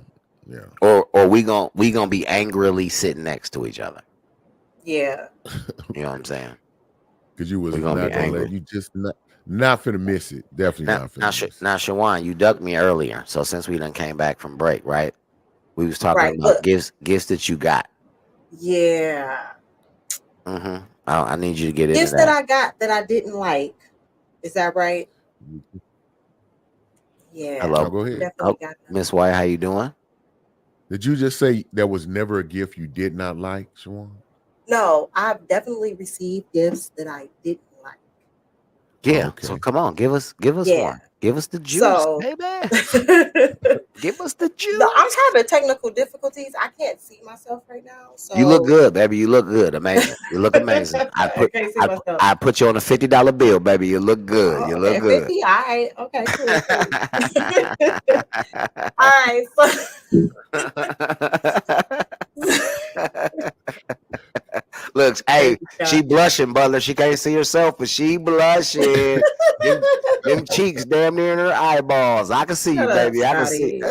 Or we gonna be angrily sitting next to each other. Yeah. You know what I'm saying? Because you was not gonna let you just not finna miss it. Definitely not finna miss it. Now, Shawan, you ducked me earlier. So since we done came back from break, right? We was talking about gifts that you got. Yeah. Mm-hmm. I need you to get into gifts that I got that I didn't like. Is that right? Yeah. Hello. Go ahead. Miss White, how you doing? Did you just say there was never a gift you did not like, Shawan? No, I've definitely received gifts that I didn't like. Yeah. Okay. So come on, give us one. Give us the juice, So baby. Give us the I'm juice. having technical difficulties. I can't see myself right now. You look So good, baby. You look good. Amazing. You look amazing. I can't see myself. I put you on a $50 bill, baby. You look good. Oh, You look okay, good. 50. All right. Okay, cool. All right. Looks, hey, she blushing, Butler. She can't see herself, but she blushing. them cheeks damn near in her eyeballs. I can see you, baby. I can see.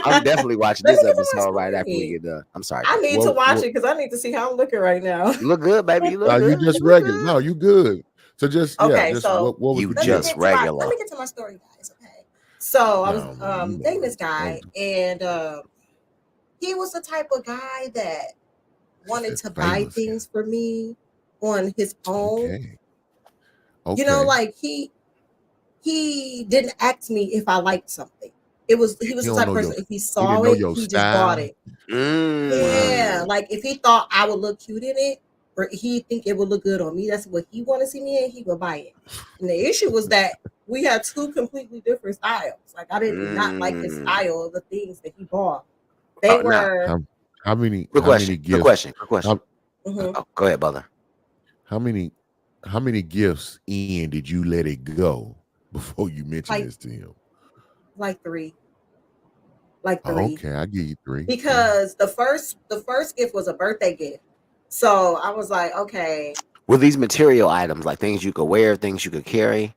I'm definitely watching this episode right after we get done. I'm sorry. I need to watch it because I need to see how I'm looking right now. You look good, baby. You look good. You just regular. No, you good. So just so what you just regular. Let me get to my story, guys. Okay. So I was dating this guy, and he was the type of guy that wanted to buy things for me on his own. Okay. You know, like he didn't ask me if I liked something. He was the type of person, if he saw it, he just bought it. Yeah, like if he thought I would look cute in it, or he think it would look good on me, that's what he want to see me in, he would buy it. And the issue was that we had two completely different styles. Like I did not like his style of the things that he bought. They were how many gifts? Good question. Mm-hmm. Go ahead, brother. How many gifts in did you let it go before you mentioned this to him? Like three. Okay, I give you 3. Because the first gift was a birthday gift. So I was like, okay. Were these material items, like things you could wear, things you could carry?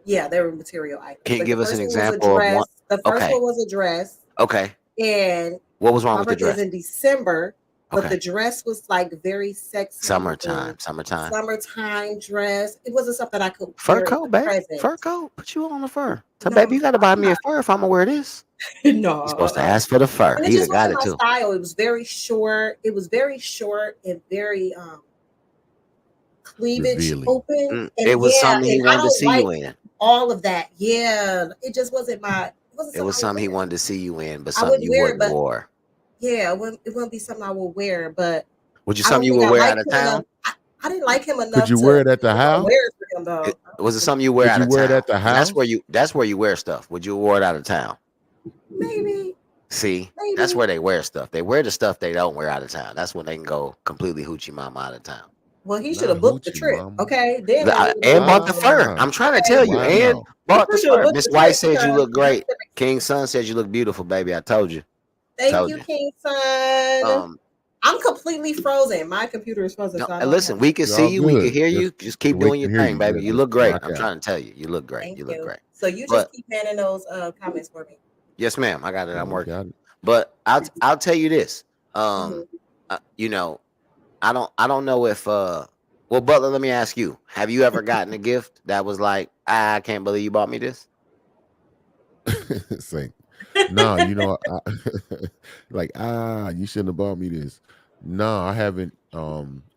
Yeah, they were material items. Can you give us an example of one? The first one was a dress. Okay. And what was wrong with the dress? In December, but the dress was like very sexy. Summertime dress. It wasn't something I could fur coat, baby. Fur coat. Put you on the fur. So, baby, you got to buy me a fur if I'm gonna wear this. No, you're supposed to ask for the fur. And it just wasn't my style. It was very short. It was very short and very cleavage open. And it was something he wanted to see you in. All of that, yeah. It just wasn't my. It was something he wanted to see you in, but something you wouldn't wore. Yeah, it wouldn't be something I would wear. But would you something you would wear out of town? I didn't like him enough. Could you wear it at the house? Wear it for him, though. Was it something you wear out of town? Wear it at the house? That's where you wear stuff. Would you wear it out of town? Maybe. See, that's where they wear stuff. They wear the stuff they don't wear out of town. That's when they can go completely hoochie mama out of town. Well, he should have booked the trip, okay? Then and bought the fur. I'm trying to tell you, and bought the fur. Miss White said you look great. King Son said you look beautiful, baby. I told you. Thank you, King Son. I'm completely frozen. My computer is frozen. No, listen, we can see you. We can hear you. Just keep doing your thing, baby. You look great. I'm trying to tell you. You look great. You look great. So you just keep handing those comments for me. Yes, ma'am. I got it. I'm working. But I'll tell you this. You know, I don't know if well, Butler, let me ask you. Have you ever gotten a gift that was like, I can't believe you bought me this? No, you know, you shouldn't have bought me this. No, I haven't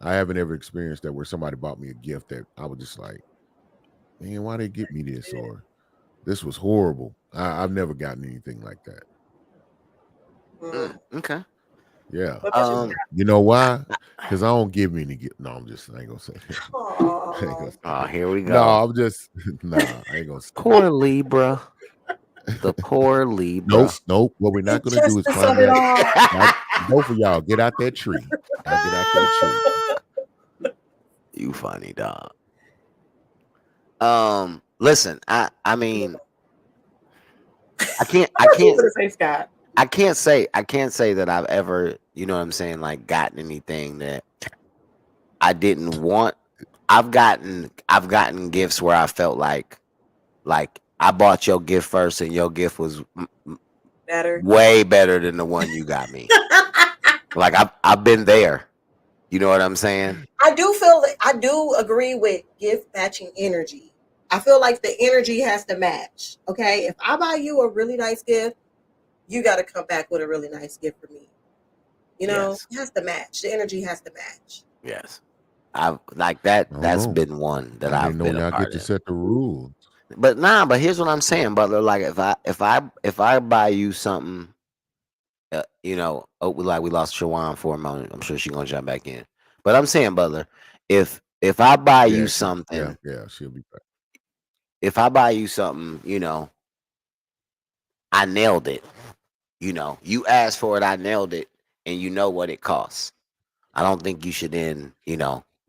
ever experienced that where somebody bought me a gift that I was just like, man, why they get me this? Or this was horrible. I've never gotten anything like that. Okay. Yeah. You know why? Because I don't give any gift. No, I ain't gonna say that. Oh, here we go. No, I ain't gonna say poor Libra. The poor Libra. Nope. What we're not gonna do is find out. Both of y'all get out that tree. Get out that tree. You funny dog. Listen, I mean, I can't say that I've ever, you know what I'm saying, like gotten anything that I didn't want. I've gotten gifts where I felt like I bought your gift first and your gift was way better than the one you got me. Like I've been there. You know what I'm saying? I do agree with gift matching energy. I feel like the energy has to match. Okay. If I buy you a really nice gift, you got to come back with a really nice gift for me. You know, It has to match. The energy has to match. Yes. I like that. That's been one that I've been a part get to set the rules. But here's what I'm saying, Butler. Like if I buy you something, you know, like we lost Shawan for a moment. I'm sure she's gonna jump back in. But I'm saying, Butler, if I buy you something, yeah, she'll be back. if I buy you something, I nailed it. You asked for it, I nailed it, and you know what it costs. I don't think you should then,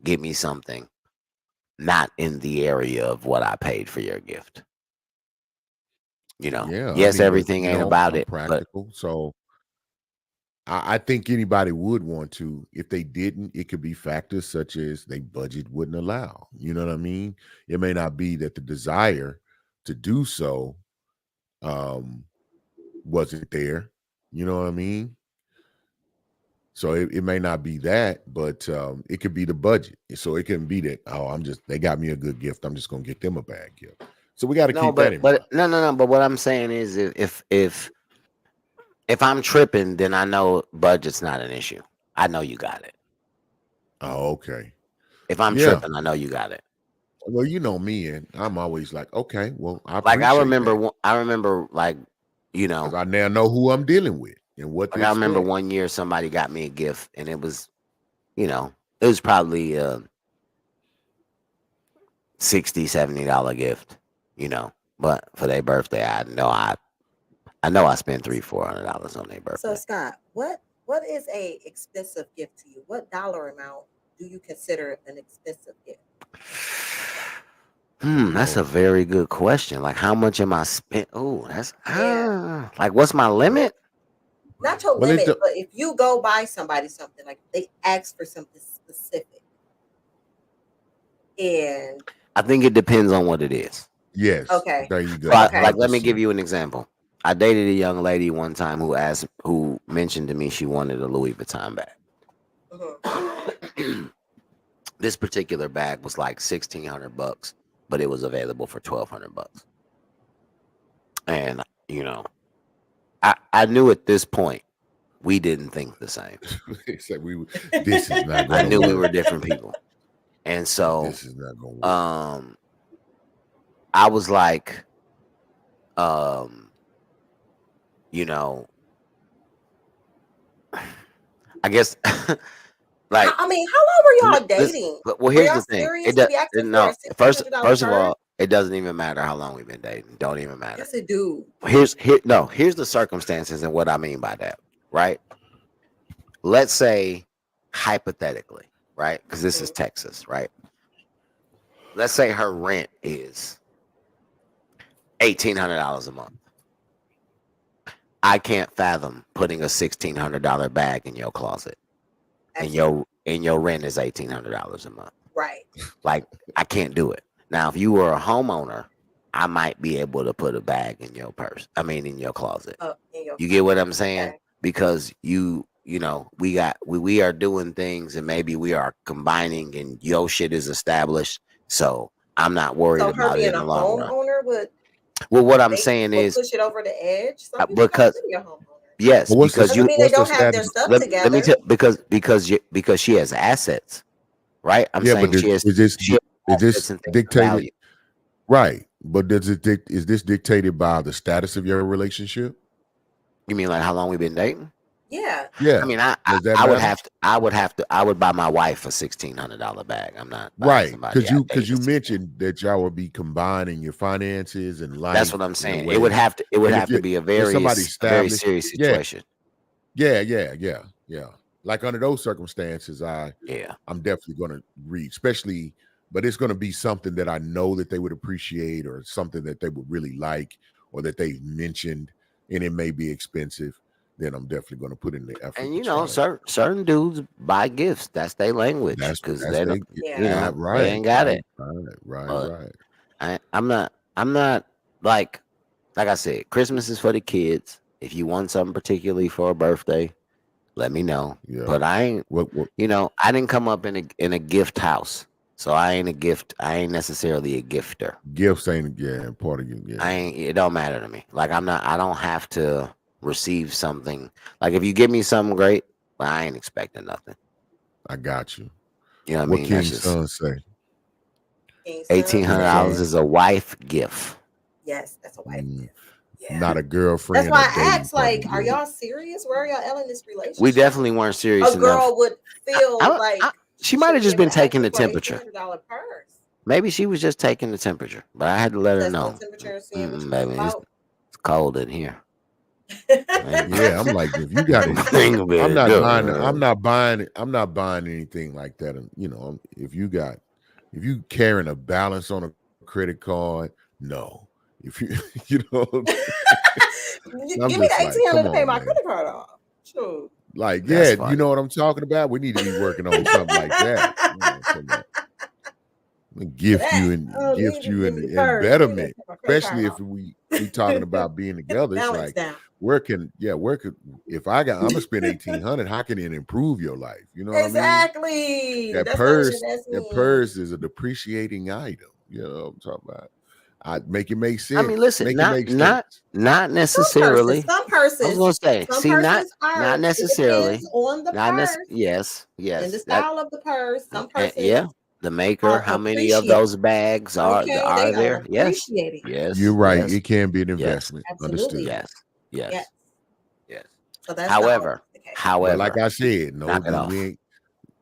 give me something not in the area of what I paid for your gift. Yeah, I Yes, mean, but everything ain't about I'm it, but practical, so I think anybody would want to. If they didn't, it could be factors such as they budget wouldn't allow. You know what I mean? It may not be that the desire to do so wasn't there. You know what I mean? So it may not be that, but it could be the budget. So it can be that, they got me a good gift. I'm just gonna get them a bad gift. So we got to no, keep that but in mind. no. But what I'm saying is, if I'm tripping, then I know budget's not an issue. I know you got it. Oh, okay. If I'm Yeah. tripping, I know you got it. Well, you know me, and I'm always like, okay, well, I Like appreciate that. I remember, like, 'Cause I now know who I'm dealing with and what to I remember expect. one year somebody got me a gift, and it was, it was probably a $60, $70 gift, But for their birthday, I know I spent $300-$400 on their birthday. So Scott, what is a expensive gift to you? What dollar amount do you consider an expensive gift? That's a very good question. Like, how much am I spent? Oh, that's like, what's my limit? Not your limit, but if you go buy somebody something, like they ask for something specific, and I think it depends on what it is. Yes. Okay. There you go. Like, let me give you an example. I dated a young lady one time who mentioned to me she wanted a Louis Vuitton bag. Mm-hmm. This particular bag was like $1,600, but it was available for $1,200. And I knew at this point we didn't think the same. It's like this is not gonna I knew work. we were different people, and so this is not gonna work. I was like, I guess, like, I mean, how long were y'all dating? Well, here's the thing. Serious to be asking No, for a first of $1,600 all, it doesn't even matter how long we've been dating. Don't even matter. Yes, it do. Here's the circumstances and what I mean by that, right? Let's say, hypothetically, right? Because this is Texas, right? Let's say her rent is $1,800 a month. I can't fathom putting a $1,600 bag in your closet, and your rent is $1,800 a month. Right. Like, I can't do it. Now, if you were a homeowner, I might be able to put a bag in your purse. I mean, in your closet. You get what I'm saying? Okay. Because we are doing things, and maybe we are combining, and your shit is established. So I'm not worried about it in the long run. Homeowner would. Well, what I'm saying is push it over the edge. Because yes, because you mean they don't have their stuff together. Let me tell, because she has assets, right? I'm saying she has. Is this dictated? Right, but is this dictated by the status of your relationship? You mean like how long we've been dating? Yeah. I mean, I would buy my wife a $1,600 bag. I'm not right, because you mentioned that y'all would be combining your finances and life. That's what I'm saying. It would have to be a very serious situation. Yeah. Like under those circumstances, I'm definitely going to read, especially, but it's going to be something that I know that they would appreciate, or something that they would really like, or that they mentioned, and it may be expensive. Then I'm definitely going to put in the effort. And certain dudes buy gifts. That's their language, because they ain't got it. Right. I'm not like I said. Christmas is for the kids. If you want something particularly for a birthday, let me know. Yeah. But I ain't. I didn't come up in a gift house, so I ain't a gift. I ain't necessarily a gifter. Gifts ain't part of you. Yeah. It don't matter to me. Like, I don't have to receive something. Like, if you give me something great, well, I ain't expecting nothing. I got you. You know what I mean? King's son say? $1,800 is a wife gift. Yes, that's a wife gift. Yeah. Not a girlfriend. That's why I asked, like, are y'all serious? Where are y'all in this relationship? We definitely weren't serious enough. A girl would feel like she might have just been taking the temperature. $1,800 purse. Maybe she was just taking the temperature, but I had to let her Testing the know. temperature and seeing what you Baby, it's about. cold in here. Yeah, I'm like, if you got it, I'm not buying. I'm not buying anything like that. You know, if you carrying a balance on a credit card, no. If you, you know, I'm Give me the just like, 1,800 come to pay on, my man. credit card off. Sure. Like, That's yeah, funny. you know what I'm talking about. We need to be working on something like that. You know what I'm talking about? Gift you and give me the purse. betterment, My credit card especially if off. we talking about being together. It's Balance like, down. where can if I'm gonna spend 1,800, how can it improve your life? You know what I mean? Exactly. That That's purse, not an that investment. purse is a depreciating item. You know what I'm talking about? I make it make sense. I mean, listen, make it make sense. not necessarily. Some purses. I was gonna say, Some see, not are. necessarily. It depends on the purse Yes, and the yes. That style of the purse. Some purses yeah. The maker. are How many of appreciated. those bags are Okay, they are there? Yes, appreciating. You're yes. right. Yes, It can be an yes, investment. Absolutely. Understood. yes, Yes. yes, yes. So that's However, the case. But like however, I said, no, knock it off.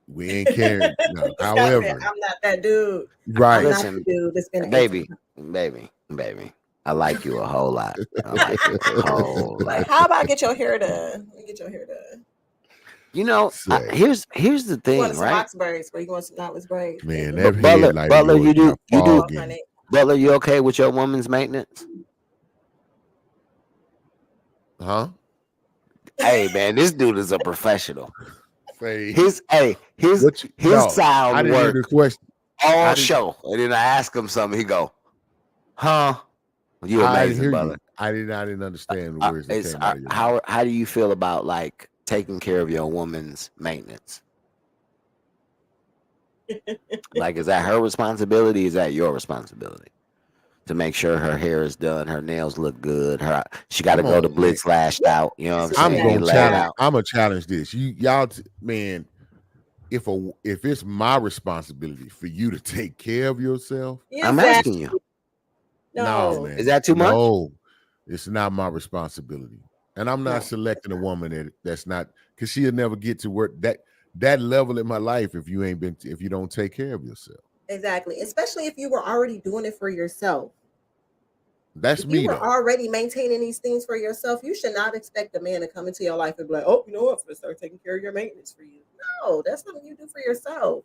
we ain't caring. No. Scottie, However, I'm not that dude. right. I'm not Listen, the dude that's been baby. I like you a whole lot. I like you a whole Like, lot. how about get your hair done? Get your hair done. You know, Say, here's the You thing, want some right? box braids, or you want some knotless braids? man, Baby? that headlight of Butler, yours got you do. fog in it. Butler, you okay with your woman's maintenance? Huh? Hey man, this dude is a professional. Say, His no, sound I didn't hear the work question. all show, and then I ask him something. He go, "Huh? You I didn't amazing, hear brother." you. I didn't understand the words that came out of your mouth. How do you feel about like taking care of your woman's maintenance? Like, is that her responsibility? Is that your responsibility to make sure her hair is done, her nails look good, she got to go to Blitz lashed out? You know what I'm saying? I'm gonna challenge this. Y'all, man. If it's my responsibility for you to take care of yourself, I'm asking you. No, man. Is that too much? No, it's not my responsibility. And I'm not selecting a woman that's not, because she'll never get to work that level in my life if you don't take care of yourself. Exactly. Especially if you were already doing it for yourself. That's if me. You were though. already maintaining these things for yourself. You should not expect a man to come into your life and be like, "Oh, you know what? I'm gonna start taking care of your maintenance for you." No, that's something you do for yourself.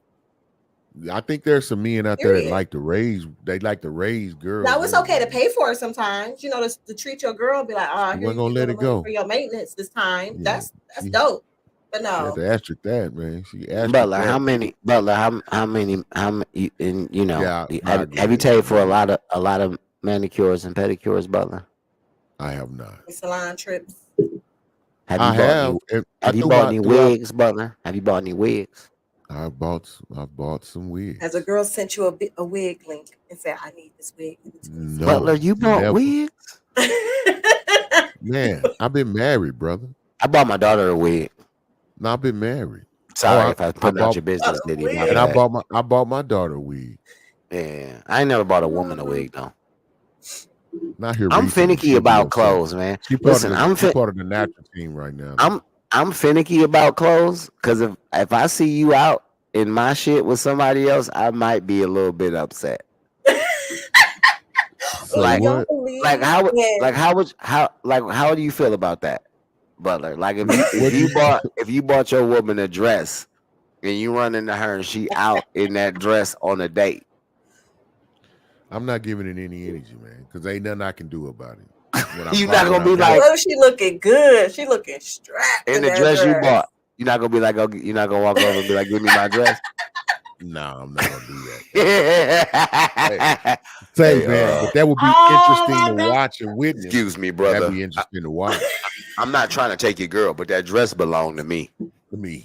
I think there's some men out there that like to raise. They like to raise girls. Now it's okay to pay for it sometimes. You know, to treat your girl, be like, "Oh, we're gonna let it go for your maintenance this time." Yeah, that's dope. But no, she had to asterisk that, man. Butler, how many? And you know, yeah, have you paid for a lot of manicures and pedicures, Butler? I have not. Salon trips. Have you bought any wigs, Butler? Have you bought any wigs? I've bought some wigs. Has a girl sent you a wig link and said, "I need this wig"? No, Butler, you bought wigs? Man, I've been married, brother. I bought my daughter a wig. No, I've been married. Sorry if I put out your business, Diddy. And I bought my daughter a wig. Yeah, I ain't never bought a woman a wig though. Not here. I'm finicky about clothes, man. Listen, I'm part of the natural team right now. I'm finicky about clothes because if I see you out in my shit with somebody else, I might be a little bit upset. How do you feel about that, Butler? Like if you bought your woman a dress and you run into her and she out in that dress on a date, I'm not giving it any energy, man, because ain't nothing I can do about it. You're not gonna be like, "Oh, she looking good. She looking strapped in the dress you bought." You're not gonna be like, you're not gonna walk over and be like, "Give me my dress." No, I'm not gonna do that. Man, but that would be interesting to watch and witness. Excuse me, brother. That'd be interesting to watch. I'm not trying to take your girl, but that dress belonged to me. You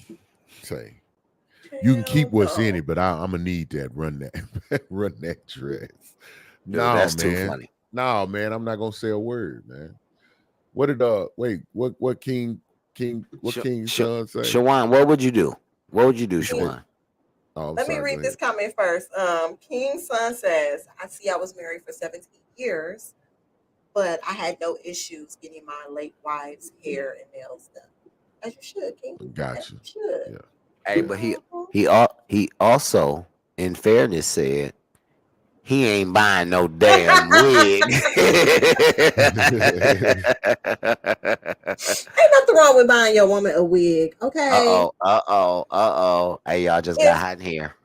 can keep what's in it, but I'm gonna need that. Run that dress. Dude, that's too funny. No, man, I'm not gonna say a word, man. What did what King's son say? Shawan, what would you do? What would you do, Shawan? Let me read this comment first. King's son says, "I see I was married for 17 years, but I had no issues getting my late wife's hair and nails done." As you should, King. Gotcha. You should. Yeah. Hey, but he also, in fairness, said he ain't buying no damn wig. Ain't nothing wrong with buying your woman a wig, okay? Hey, y'all just got If hot in here.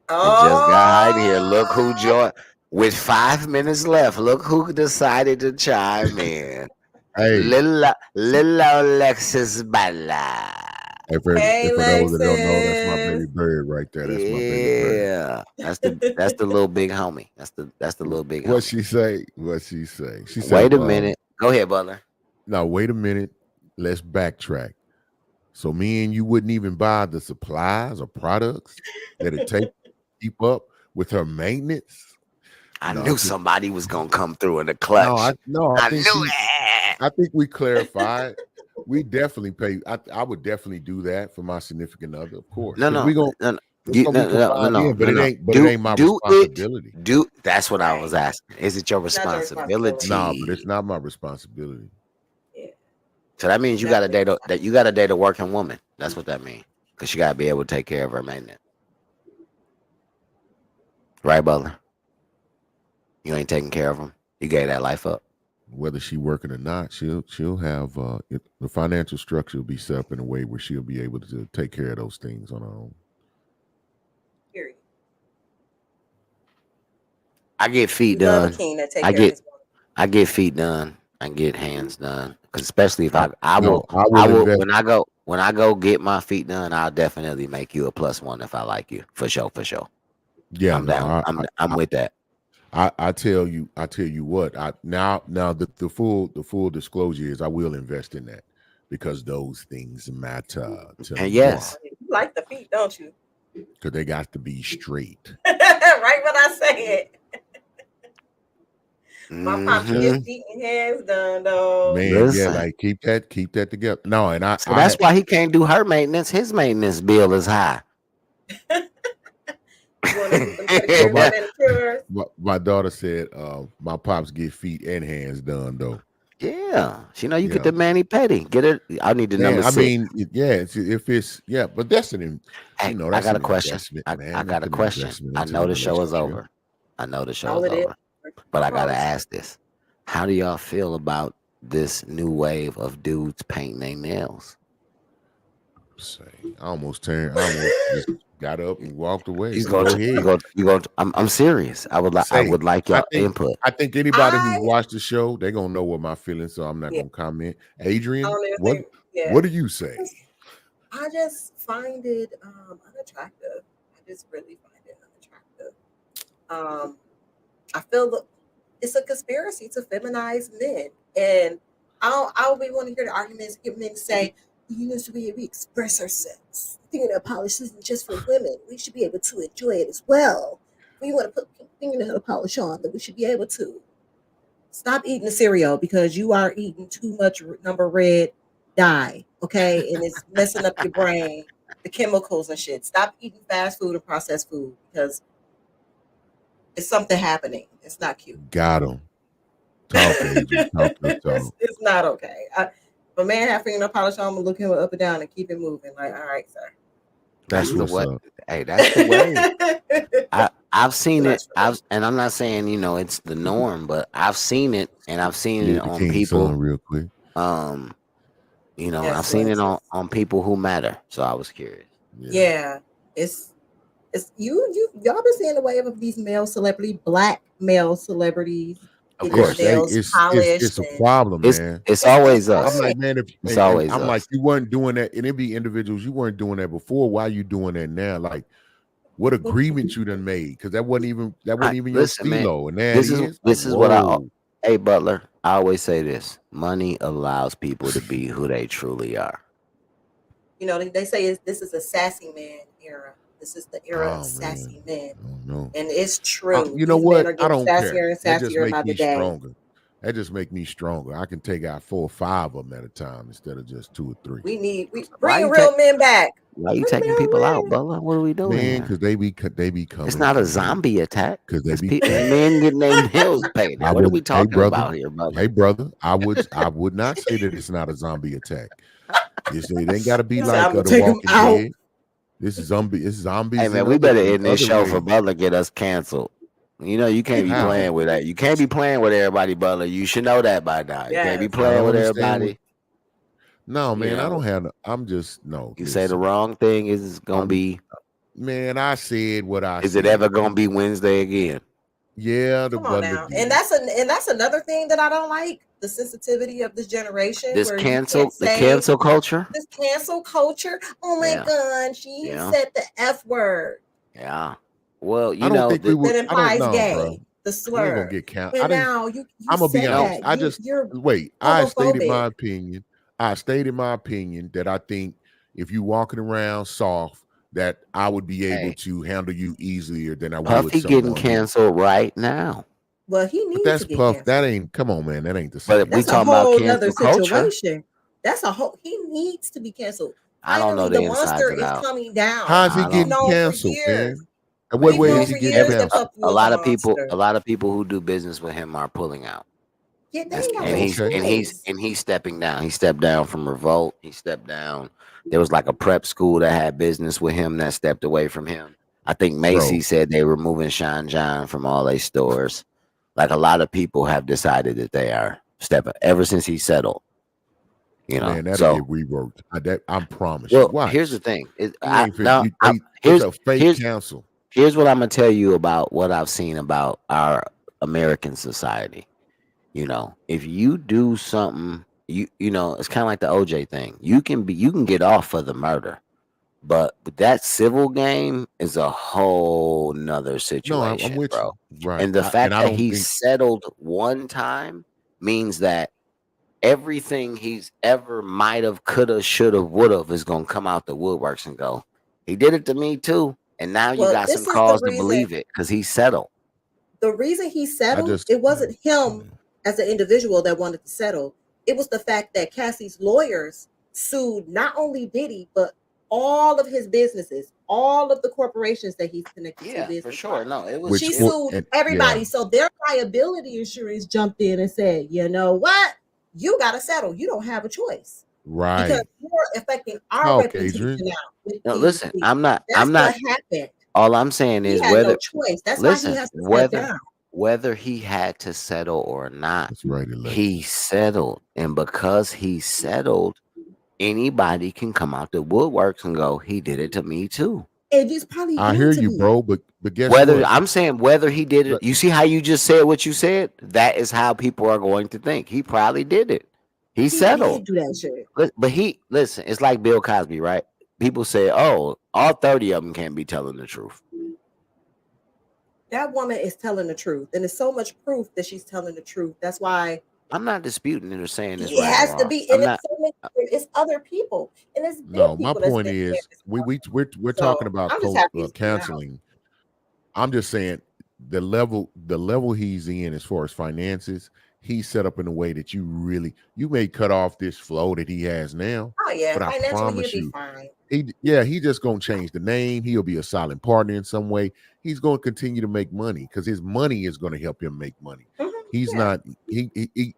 It just got hot in here. Look who oh, joined. With 5 minutes left, look who decided to chime in. Hey, Little Alexis Butla. hey, for those that don't know, that's my Lexus. baby bird right there. That's my baby bird. Yeah, that's the little big homie. That's the little big What homie. she say? What she say? She say, Wait a minute. Go ahead, Butler. now wait a minute. Let's backtrack. So me and you wouldn't even buy the supplies or products that it take to keep up with her maintenance. I No, knew somebody was gonna come through in the no, clutch. I I think knew it. I think we clarified. We definitely pay. I would definitely do that for my significant other, of course, because No. it's gonna be combined in, but it ain't my responsibility. That's what I was Right. asking. Is it your It's not your responsibility. No, but it's responsibility? not my responsibility. Yeah, So that means you got to definitely. date that you got to date a working woman. That's what that means. Because you got to be able to take care of her maintenance. Right, Butler? You ain't taking care of them. You gave that life up. Whether she working or not, she'll have the financial structure will be set up in a way where she'll be able to take care of those things on her own. Period. I get feet We love a done. king that take I care of get his woman. I get feet done. I get hands done. Because especially if I will will invest. when I go get my feet done, I'll definitely make you a +1 if I like you. For sure. Yeah, I'm down. I'm with that. I tell you what. Now the full disclosure is I will invest in that because those things matter to And me. yes. You like the feet, don't you? Because they got to be straight. Right when I say it. My pops Mm-hmm. get feet and hands done though. Man, yeah, Listen. like keep that together. No, and So that's why he can't do her maintenance. His maintenance bill is high. You want to do them pedicures and manicures? my daughter said my pops get feet and hands done though. Yeah. You know, you get Yeah. the mani pedi. Get it. I need the number Man, I 6. mean, if it's but that's Hey, that's I got a an question. investment, I man. got That's a an question. investment I into know the the show is relationship. over. I know the show All is it is. over. But I gotta Promise. ask this. How do y'all feel about this new wave of dudes painting their nails? Say, I almost just got up and walked away. You So go ahead. I'm serious. I would like I your input. think anybody who's I watched the show, they're gonna know what my feelings, so I'm not yeah. gonna comment. I Adrian, don't even what think yeah. what do you say? I just find it unattractive. I just really find it unattractive. I feel that it's a conspiracy to feminize men, and I'll be want to hear the arguments. Get men say you need to be able to express ourselves. Fingernail polish isn't just for women. We should be able to enjoy it as well. If we want to put fingernail polish on, then we should be able to. Stop eating the cereal because you are eating too much number red dye, okay? And it's messing up your brain, the chemicals and shit. Stop eating fast food and processed food because it's something happening. It's not cute. Got him. Talk, Adrian. Talk. It's not okay. If a man have fingernail polish on, I'm gonna look him up and down and keep it moving. Like, all right, sir. That's the what's way. up. Hey, that's the way. I've seen it. That's And I'm not saying it's the norm, but I've seen it, and I've seen it Leave the on king's people. son real quick. I've Yes, seen it Lexus. on people who matter. So I was curious. Yeah, it's y'all been seeing the wave of these black male celebrities Of getting their course. nails polished. It's a problem, man. It's always bad. I'm us. like, man, It's always I'm us. like, you weren't doing that, and it be individuals you weren't doing that before. Why you doing that now? Like, what agreement you done made? Because that wasn't even your Listen, man. stilo, and there This it is is. this Like, is what I. whoa. Hey, Butler. I always say this: money allows people to be who they truly are. You know, they say this is a sassy man era. This is the era of Oh sassy man, men, I don't know. and it's true. You know These men what? are I getting don't care. sassier and That just sassier by make the me day. stronger. That just make me stronger. I can take out 4 or 5 of them at a time instead of just 2 or 3. We Why bring you real men back. Why you Bring taking real people out, men. Butler? What are we doing Man, here? because they be coming. It's not for a me. zombie attack. Because they It's be men getting their nails painted. I What are would, we hey talking brother, about here, Butler? hey brother, I would not say that it's not a zombie attack. It ain't got to be He said, like I'm gonna The take him Walking out. Dead. It's zombies Hey man, in we other better end this show ways. for Butler get us canceled. You know, you can't be How? playing with that. You can't be playing with everybody, Butler. You should know that by now. You can't be Yes. I playing don't with understand everybody. no, You man, I know, don't have. I'm just no. you say the Listen, wrong thing is gonna I'm be. man. I said what I Is it ever said. gonna be Wednesday again? Yeah, the Come on Butler now. did And it. that's another thing that I don't like, the sensitivity of this generation This where you can't the say cancel culture. this cancel culture. Oh my Yeah, God, she yeah, said the F word yeah. Well, I you don't know think we that. would. that I don't implies know, bro. gay, the We ain't gonna slur. get count. I And didn't. now you I'm gonna be said No, honest. that. I just You're wait. I stated my homophobic. opinion. I stated my opinion that I think if you walking around soft, that I would be able hey, to handle you easier than I would Puffy getting someone who. canceled right now. Well, he But needs that's to get Puff. That canceled. ain't. Come on, man. That ain't the But we same. That's a talking about whole nother cancel culture. situation. That's a whole he needs to be canceled. I don't know Finally, the the monster monster and is out. coming down. How's he I We've don't. getting known for canceled, years. man? And what We've way known is His he for getting years that every canceled? Puffy was a a monster. lot of people who do business with him are pulling out. Yeah, they ain't got And no he's Okay. choice. stepping down. He stepped down from Revolt. He stepped down. There was like a prep school that had business with him that stepped away from him. I think Macy Bro, said they were moving Shine John from all their stores. Like a lot of people have decided that they are stepping ever since he settled. You know, man, that'll so get reworked. I promise you. well, here's the Watch. thing. He ain't fit. It's a fake Here's cancel. here's what I'm gonna tell you about what I've seen about our American society. You know, if you do something, you know, it's kind of like the OJ thing. You can get off for the murder, but that civil game is a whole nother No, I'm situation, with you. bro. Right. And the And fact I that don't he think settled one time means that everything he's ever might have, could have, should have, would have is gonna come out the woodworks and go. He did it to me too, and now you Well, got some this is the cause to reason. believe it because he settled. The reason he I settled, just it wasn't him as an individual that wanted to settle. It was the fact that Cassie's lawyers sued not only Diddy, but all of his businesses, all of the corporations that he's connected to Yeah, for business sure. wise. No, it was which She it. sued and yeah, everybody. So their liability insurance jumped in and said, you know what? You got to settle. You don't have a choice because right. you're affecting our Talk, reputation Adrian. now with No, these listen, people. I'm That's not. what happened. All I'm saying He is had no whether choice. That's why he listen, has to step down. whether he had to settle or not, That's right, he Alexis. settled, and because he settled, anybody can come out the woodworks and go, he did it to me too. It just probably I had hear to you, be. bro, but guess Whether what? I'm saying whether he did it, Let- you see how you just said what you said? That is how people are going to think. He probably did it. He He settled. did do that shit. But he listen, it's like Bill Cosby, right? People say, "Oh, all 30 of them can't be telling the truth." That woman is telling the truth, and there's so much proof that she's telling the truth. That's why I'm not disputing it or saying it's it right or has to wrong. be. I'm And it's not. so many. It's other people, and it's been no, my people that's point been saying is this. we're talking So about I'm just happy he's coming out. canceling. I'm just saying the level he's in as far as finances, he's set up in a way that you may cut off this flow that he has now, Oh yeah, but I financially he'll promise be you, fine. he just gonna change the name. He'll be a silent partner in some way. He's gonna continue to make money because his money is gonna help him make money. He's Yeah, not he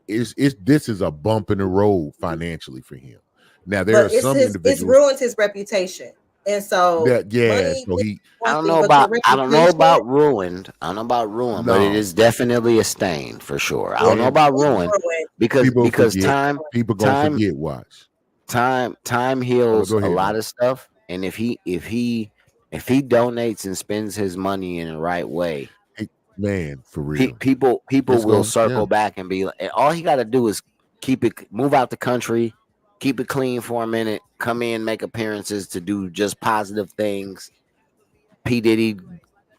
is this is a bump in the road financially for him. Now there are but some it's individuals ruined his reputation, and so that money so is he one thing, but your I don't know reputation, about ruined. I don't know about ruined, but it no is definitely a stain for sure. I don't know it's and about it's ruined ruined. people because forget. People gonna time forget. Watch. time Oh, heals go a ahead, lot man. of stuff. And if he donates and spends his money in the right way, Hey, man, for real. people It's will going, yeah. circle back and be like, and all he got to do is move out the country, keep it clean for a minute, come in, make appearances to do just positive things. P Diddy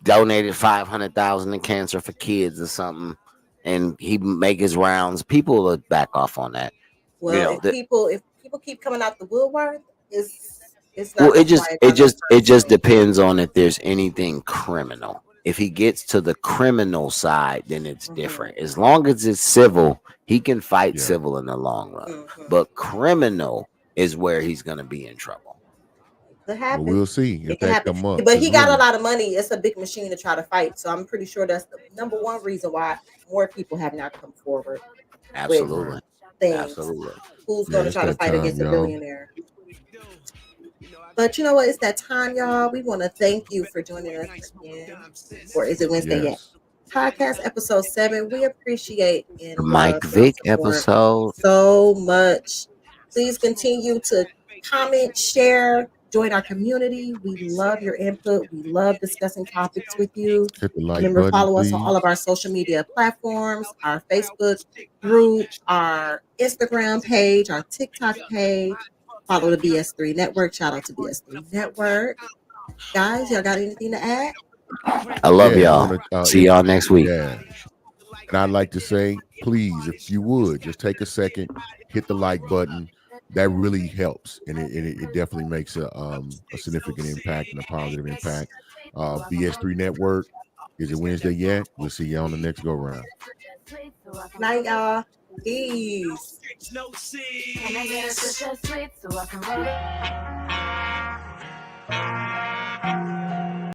donated 500,000 in cancer for kids or something, and he make his rounds. People will back off on that. You Well, know, if people keep coming out the woodwork, it's well, not gonna quiet down that it just person. depends on if there's anything criminal. If he gets to the criminal side, then it's Mm-hmm. different. As long as it's civil, he can fight Yeah. civil in the long run. Mm-hmm. But criminal is where he's gonna be in trouble. It could Well, happen. we'll see if It can that happen. come up. But Because he got a remember, lot of money. It's a big machine to try to fight. So I'm pretty sure that's the number one reason why more people have not come forward with Absolutely, right. things. absolutely. Who's Yeah, going to it's try to that fight time, against a y'all. billionaire? But you know what? It's that time, y'all. We want to thank you for joining us again. Or is it Wednesday yet? Yes. podcast episode 7. We appreciate and Mike love y'all Vick support episode. so much. Please continue to comment, share, join our community. We love your input. We love discussing topics with you. Hit the like Remember, button, follow us on please. all of our social media platforms, our Facebook group, our Instagram page, our TikTok page. Follow the BS3 Network. Shout out to BS3 Network. Guys, y'all got anything to add? I love Yeah, I y'all. want to. See y'all next week. Yeah, and I'd like to say, please, if you would, just take a second, hit the like button. That really helps, and it definitely makes a significant impact and a positive impact. BS3 Network. Is it Wednesday yet? We'll see you on the next go round. Night, y'all. Peace. Can I get a sister sweet so I can roll it?